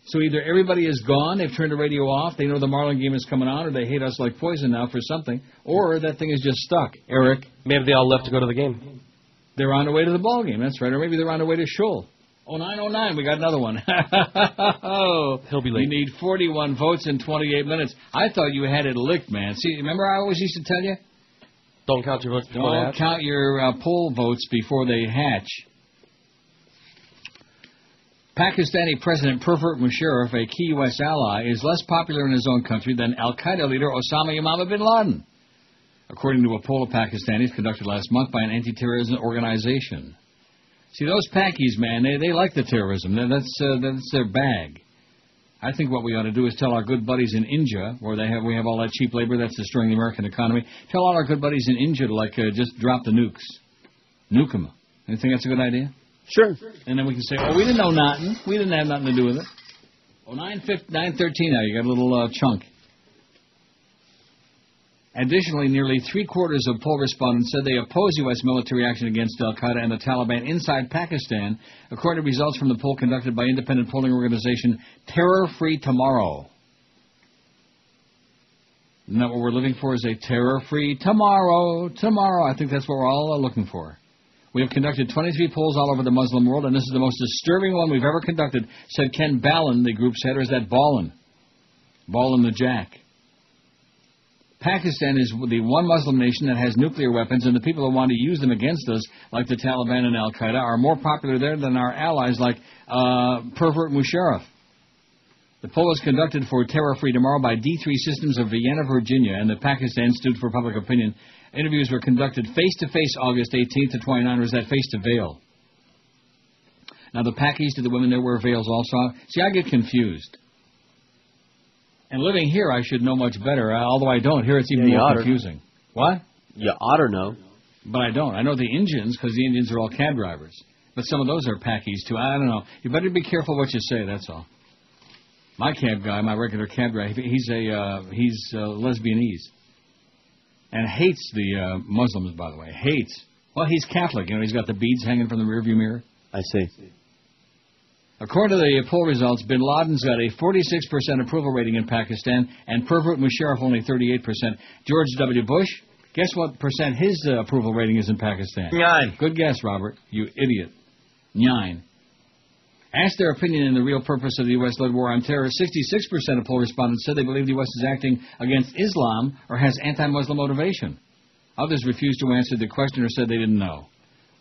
So either everybody is gone, they've turned the radio off, they know the Marlin game is coming on, or they hate us like poison now for something, or that thing is just stuck. Eric? Maybe they all left to go to the game. They're on the way to the ball game, that's right. Or maybe they're on the way to Shull. 0909, we got another one. He'll be late. You need 41 votes in 28 minutes. I thought you had it licked, man. See, remember I always used to tell you? Don't count your votes before they Don't hatch. count your poll votes before they hatch. Pakistani President Pervert Musharraf, a key U.S. ally, is less popular in his own country than al-Qaeda leader Osama bin Laden, according to a poll of Pakistanis conducted last month by an anti-terrorism organization. See, those Pakis, man, they like the terrorism. That's their bag. I think what we ought to do is tell our good buddies in India, where we have all that cheap labor that's destroying the American economy, tell all our good buddies in India to just drop the nukes. Nuke them. You think that's a good idea? Sure. And then we can say, we didn't know nothing. We didn't have nothing to do with it. 9:13 now. You got a little chunk. Additionally, nearly three-quarters of poll respondents said they oppose U.S. military action against al-Qaeda and the Taliban inside Pakistan, according to results from the poll conducted by independent polling organization Terror Free Tomorrow. Isn't that what we're living for, is a terror-free tomorrow? Tomorrow. I think that's what we're all looking for. We have conducted 23 polls all over the Muslim world, and this is the most disturbing one we've ever conducted, said Ken Ballin, the group's head, or is that Ballin? Ballin the Jack. Pakistan is the one Muslim nation that has nuclear weapons, and the people who want to use them against us, like the Taliban and al-Qaeda, are more popular there than our allies like Pervert Musharraf. The poll was conducted for Terror Free Tomorrow by D3 Systems of Vienna, Virginia, and the Pakistan Institute for Public Opinion. Interviews were conducted face-to-face August 18th to 29th, or is that face-to-veil? Now, the Pakis, do the women there wear veils also? See, I get confused. And living here, I should know much better, although I don't. Here it's even more confusing. What? You ought to know. But I don't. I know the Indians, because the Indians are all cab drivers. But some of those are Pakis, too. I don't know. You better be careful what you say, that's all. My cab guy, my regular cab driver, he's lesbianese. And hates the Muslims, by the way. Hates. Well, he's Catholic. You know, he's got the beads hanging from the rearview mirror. I see. According to the poll results, bin Laden's got a 46% approval rating in Pakistan, and Pervert Musharraf only 38%. George W. Bush, guess what percent his approval rating is in Pakistan? 9. Good guess, Robert. You idiot. 9. Asked their opinion in the real purpose of the U.S.-led war on terror, 66% of poll respondents said they believe the U.S. is acting against Islam or has anti-Muslim motivation. Others refused to answer the question or said they didn't know.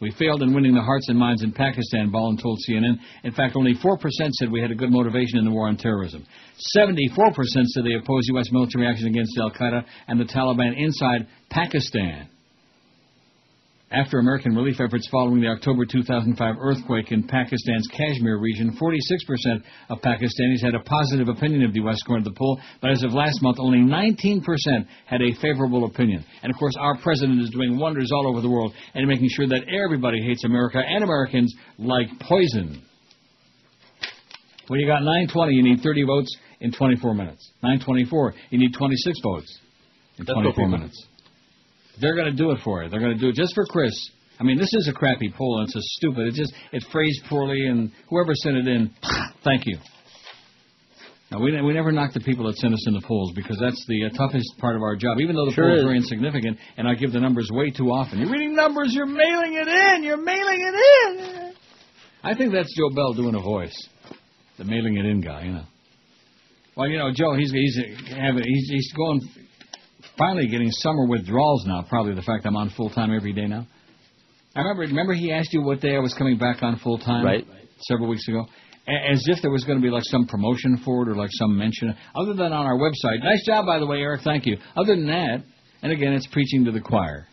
We failed in winning the hearts and minds in Pakistan, Ballin told CNN. In fact, only 4% said we had a good motivation in the war on terrorism. 74% said they oppose U.S. military action against al-Qaeda and the Taliban inside Pakistan. After American relief efforts following the October 2005 earthquake in Pakistan's Kashmir region, 46% of Pakistanis had a positive opinion of the U.S. according to the poll, but as of last month, only 19% had a favorable opinion. And, of course, our president is doing wonders all over the world and making sure that everybody hates America and Americans like poison. When you got 920, you need 30 votes in 24 minutes. 924, you need 26 votes in 24 minutes. They're going to do it for you. They're going to do it just for Chris. I mean, this is a crappy poll, and it's a stupid. It phrased poorly, and whoever sent it in, thank you. Now, we never knock the people that send us in the polls because that's the toughest part of our job, even though the poll is very insignificant, and I give the numbers way too often. You're reading numbers, you're mailing it in, you're mailing it in. I think that's Joe Bell doing a voice, the mailing it in guy, you know. Well, you know, Joe, he's going... Finally getting summer withdrawals now, probably the fact I'm on full-time every day now. I remember he asked you what day I was coming back on full-time? Right. Several weeks ago. As if there was going to be like some promotion for it or like some mention. Other than on our website. Nice job, by the way, Eric. Thank you. Other than that, and again, it's preaching to the choir.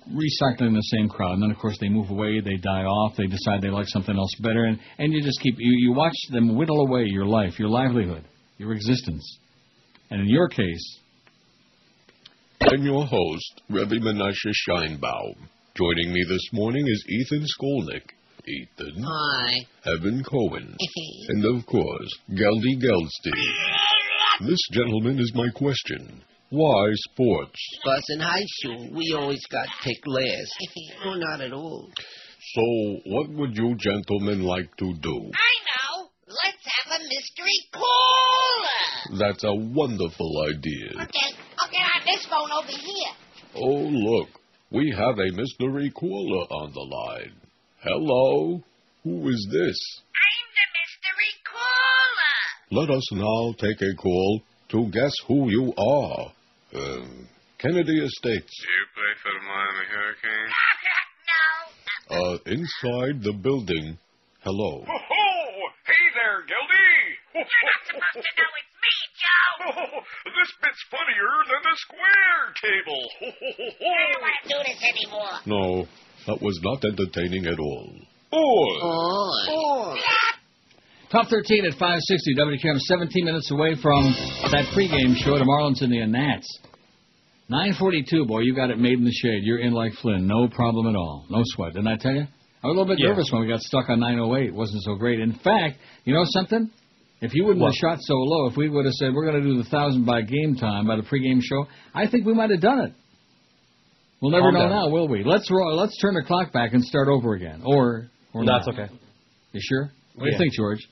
Recycling the same crowd. And then, of course, they move away, they die off, they decide they like something else better. And you just you watch them whittle away your life, your livelihood, your existence. And in your case... I'm your host, Rebbe Menashe Scheinbaum. Joining me this morning is Ethan Skolnick. Ethan. Hi. Evan Cohen. And, of course, Geldy Geldstein. This, gentleman, is my question. Why sports? Because in high school, we always got picked last. No, not at all. So, what would you gentlemen like to do? I know. Let's have a mystery caller. That's a wonderful idea. Okay, I'll get on this phone over here. Oh, look. We have a mystery caller on the line. Hello? Who is this? I'm the mystery caller. Let us now take a call to guess who you are. Kennedy Estates. Do you play for the Miami Hurricanes? No. Inside the building. Hello. Oh, hey there, Geldy. You're not supposed to know it's me, Joe. This bit's funnier than the square table. I don't want to do this anymore. No, that was not entertaining at all. Boy. Top 13 at 560 WQAM, 17 minutes away from that pregame show to Marlins and the Nats. 9:42, boy, you got it made in the shade. You're in like Flynn. No problem at all. No sweat. Didn't I tell you? I was a little bit nervous when we got stuck on 9:08. It wasn't so great. In fact, you know something? If you wouldn't have shot so low, if we would have said we're going to do the 1,000 by game time, by the pregame show, I think we might have done it. We'll never know now, will we? Let's turn the clock back and start over again. Or not. That's okay. You sure? What do you think, George?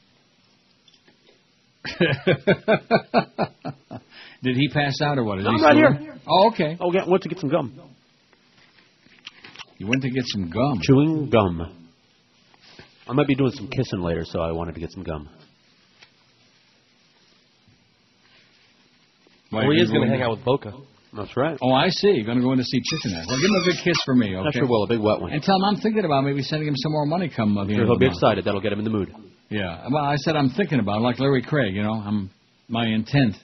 Did he pass out or what? I'm right here. Oh, okay. Oh, went to get some gum. You went to get some gum? Chewing gum. I might be doing some kissing later, so I wanted to get some gum. Well, he is going to hang out with Boca. That's right. Oh, I see. You're going to go in to see Chicken Head. Well, give him a big kiss for me, okay? I sure will, a big wet one. And tell him I'm thinking about maybe sending him some more money come the end of the month. He'll be excited. That'll get him in the mood. Yeah. Well, I said I'm thinking about it, like Larry Craig, you know. My intent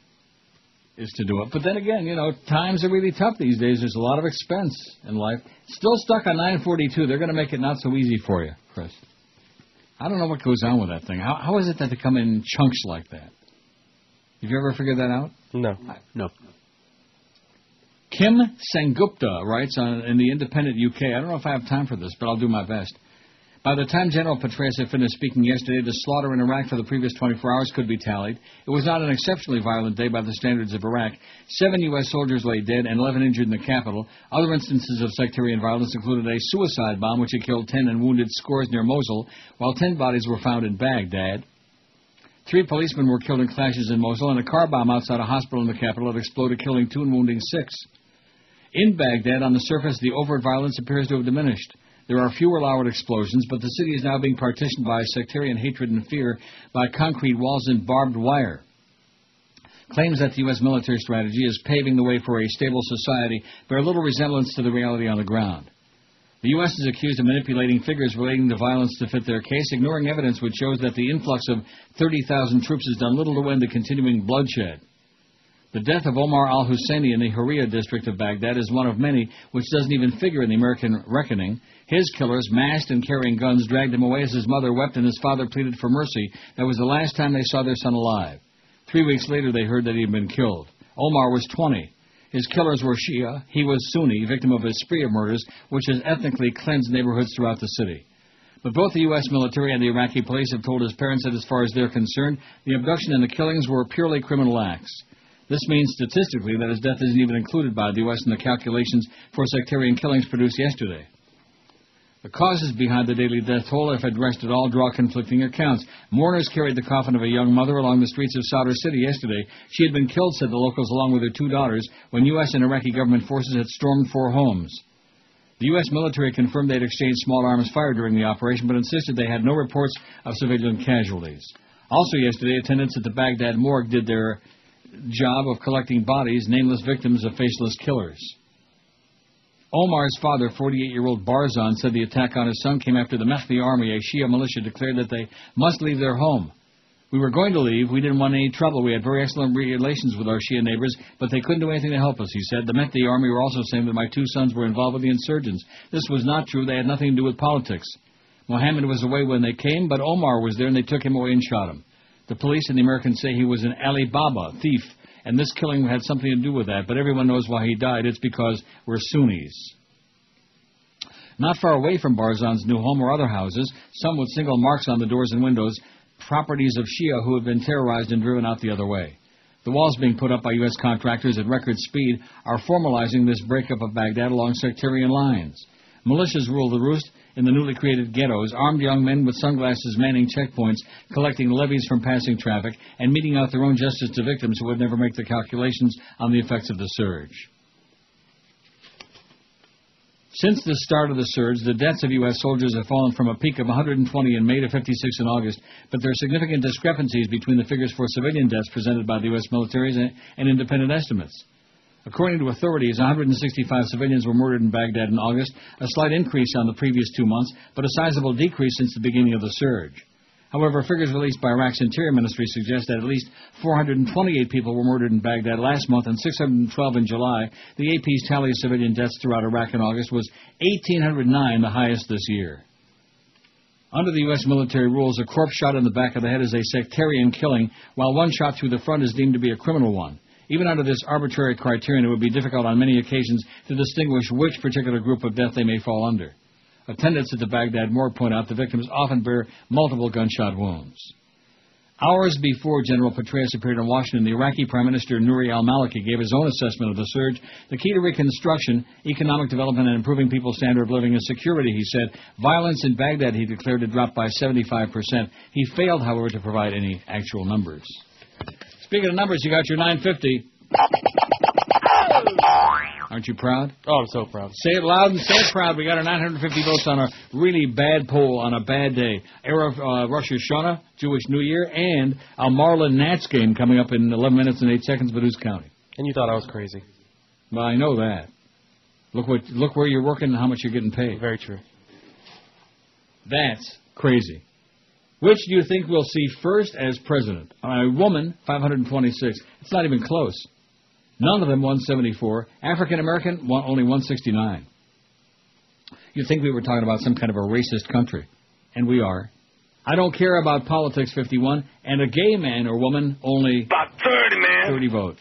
is to do it. But then again, you know, times are really tough these days. There's a lot of expense in life. Still stuck on 942. They're going to make it not so easy for you, Chris. I don't know what goes on with that thing. How is it that they come in chunks like that? Have you ever figured that out? No. No. Kim Sengupta writes in the Independent UK, I don't know if I have time for this, but I'll do my best. By the time General Petraeus had finished speaking yesterday, the slaughter in Iraq for the previous 24 hours could be tallied. It was not an exceptionally violent day by the standards of Iraq. 7 U.S. soldiers lay dead and 11 injured in the capital. Other instances of sectarian violence included a suicide bomb which had killed 10 and wounded scores near Mosul, while 10 bodies were found in Baghdad. 3 policemen were killed in clashes in Mosul, and a car bomb outside a hospital in the capital had exploded, killing 2 and wounding 6. In Baghdad, on the surface, the overt violence appears to have diminished. There are fewer loud explosions, but the city is now being partitioned by sectarian hatred and fear by concrete walls and barbed wire. Claims that the U.S. military strategy is paving the way for a stable society bear little resemblance to the reality on the ground. The U.S. is accused of manipulating figures relating to violence to fit their case, ignoring evidence which shows that the influx of 30,000 troops has done little to end the continuing bloodshed. The death of Omar al-Husseini in the Huria district of Baghdad is one of many which doesn't even figure in the American reckoning. His killers, masked and carrying guns, dragged him away as his mother wept and his father pleaded for mercy. That was the last time they saw their son alive. 3 weeks later, they heard that he had been killed. Omar was 20. His killers were Shia. He was Sunni, victim of a spree of murders, which has ethnically cleansed neighborhoods throughout the city. But both the U.S. military and the Iraqi police have told his parents that as far as they're concerned, the abduction and the killings were purely criminal acts. This means statistically that his death isn't even included by the U.S. in the calculations for sectarian killings produced yesterday. The causes behind the daily death toll, if addressed at all, draw conflicting accounts. Mourners carried the coffin of a young mother along the streets of Sadr City yesterday. She had been killed, said the locals, along with her 2 daughters, when U.S. and Iraqi government forces had stormed 4 homes. The U.S. military confirmed they had exchanged small arms fire during the operation, but insisted they had no reports of civilian casualties. Also yesterday, attendants at the Baghdad morgue did their job of collecting bodies, nameless victims of faceless killers. Omar's father, 48-year-old Barzan, said the attack on his son came after the Mehdi army, a Shia militia, declared that they must leave their home. We were going to leave. We didn't want any trouble. We had very excellent relations with our Shia neighbors, but they couldn't do anything to help us, he said. The Mehdi army were also saying that my 2 sons were involved with the insurgents. This was not true. They had nothing to do with politics. Mohammed was away when they came, but Omar was there, and they took him away and shot him. The police and the Americans say he was an Ali Baba thief, and this killing had something to do with that, but everyone knows why he died. It's because we're Sunnis. Not far away from Barzan's new home are other houses, some with single marks on the doors and windows, properties of Shia who have been terrorized and driven out the other way. The walls being put up by U.S. contractors at record speed are formalizing this breakup of Baghdad along sectarian lines. Militias rule the roost in the newly created ghettos, armed young men with sunglasses manning checkpoints, collecting levies from passing traffic, and meting out their own justice to victims who would never make the calculations on the effects of the surge. Since the start of the surge, the deaths of U.S. soldiers have fallen from a peak of 120 in May to 56 in August, but there are significant discrepancies between the figures for civilian deaths presented by the U.S. military and independent estimates. According to authorities, 165 civilians were murdered in Baghdad in August, a slight increase on the previous 2 months, but a sizable decrease since the beginning of the surge. However, figures released by Iraq's Interior Ministry suggest that at least 428 people were murdered in Baghdad last month and 612 in July. The AP's tally of civilian deaths throughout Iraq in August was 1,809, the highest this year. Under the U.S. military rules, a corpse shot in the back of the head is a sectarian killing, while one shot through the front is deemed to be a criminal one. Even under this arbitrary criterion, it would be difficult on many occasions to distinguish which particular group of death they may fall under. Attendants at the Baghdad morgue point out the victims often bear multiple gunshot wounds. Hours before General Petraeus appeared in Washington, the Iraqi Prime Minister Nouri al-Maliki gave his own assessment of the surge. The key to reconstruction, economic development, and improving people's standard of living is security, he said. Violence in Baghdad, he declared, had dropped by 75%. He failed, however, to provide any actual numbers. Speaking of numbers, you got your 950. Aren't you proud? Oh, I'm so proud. Say it loud and say it proud. We got our 950 votes on a really bad poll on a bad day. Erev Rosh Hashanah, Jewish New Year, and a Marlins Nats game coming up in 11 minutes and 8 seconds, Baduz County. And you thought I was crazy. Well, I know that. Look where you're working and how much you're getting paid. Very true. That's crazy. Which do you think we'll see first as president? A woman, 526. It's not even close. None of them 174. African-American, only 169. You'd think we were talking about some kind of a racist country. And we are. I don't care about politics, 51. And a gay man or woman, only... About 30, man. 30 votes.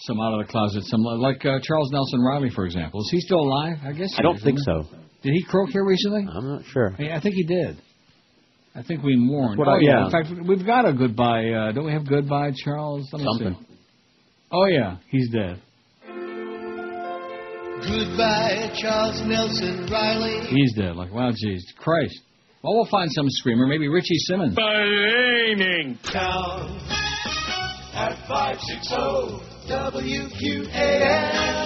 Some out of the closet. Some like Charles Nelson Riley, for example. Is he still alive? I guess I don't think so. Did he croak here recently? I'm not sure. Hey, I think he did. I think we mourned. Yeah. In fact, we've got a goodbye. Don't we have goodbye, Charles? Let me Something. see. Oh, yeah. He's dead. Goodbye, Charles Nelson Riley. He's dead. Like, wow, jeez. Christ. Well, we'll find some screamer. Maybe Richie Simmons. Raining town at 560 WQAM.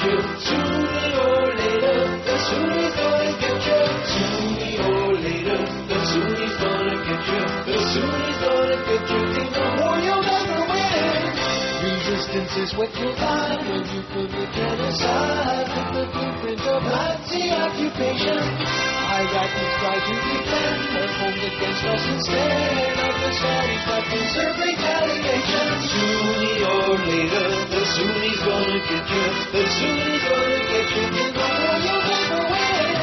you. Sooner or later, the Sunni's gonna get you. Sooner or later, the Sunni's gonna get you. The Sunni's gonna get you. In the war you'll never win. Resistance is what you'll find when you commit genocide. With the blueprint of Nazi occupation. Iraqis try to defend their homes against us instead of the Saudis that deserve retaliation. Sooner or later, the Sunni's gonna get you. The Sunni's gonna get you. In the war you'll never win.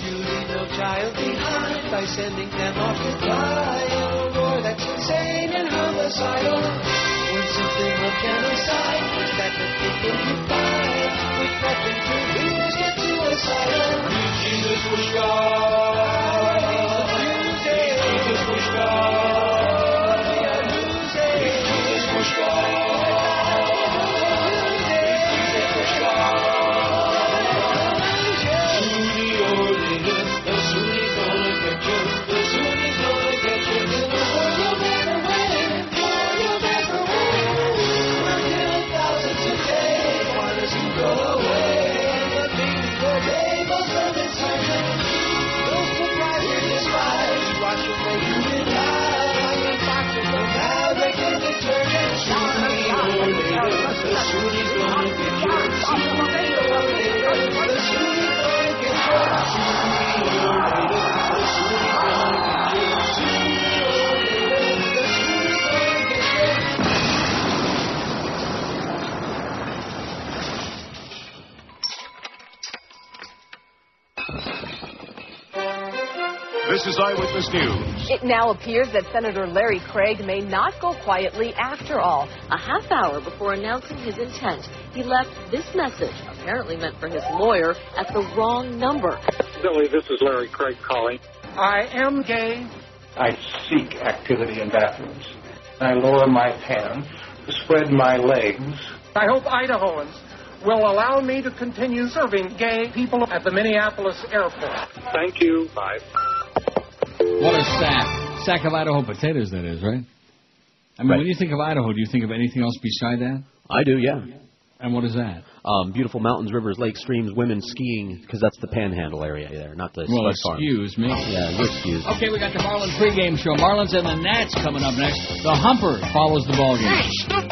You leave no child behind by sending them off to die in a war that's insane and homicidal. When something of genocide is that the people you find with nothing to lose get suicidal. Jesus Pushka, Jesus Pushka, Jesus Pushka, Jesus Pushka. Sunni or later, the Sunni's gonna get you. The Sunni's gonna get you. In the war you'll never win. War you'll never win. We're killing thousands a day. Why does you go away? The baby for tables from insurgent. Those proprietors despise. Watch your way you in high. Finding boxes of American detergent. Sunni or later, the Sunni's gonna get you. Sunni or later, the Sunni's gonna get you. Sunni or later, the Sunni's gonna get you. Sunni or later, the Sunni's gonna get you. This is Eyewitness News. It now appears that Senator Larry Craig may not go quietly after all. A half hour before announcing his intent, he left this message, apparently meant for his lawyer, at the wrong number. Billy, this is Larry Craig calling. I am gay. I seek activity in bathrooms. I lower my pants, spread my legs. I hope Idahoans will allow me to continue serving gay people at the Minneapolis airport. Thank you. Bye. What a sack. Sack of Idaho potatoes, that is, right? I mean, when you think of Idaho, do you think of anything else beside that? I do, yeah. And what is that? Beautiful mountains, rivers, lakes, streams, women, skiing, because that's the Panhandle area there, not the Well, Spud Farm. excuse me. Yeah, you're excused. Okay, we got the Marlins pregame show. Marlins and the Nats coming up next. The Humper follows the ballgame. Hey, stupid!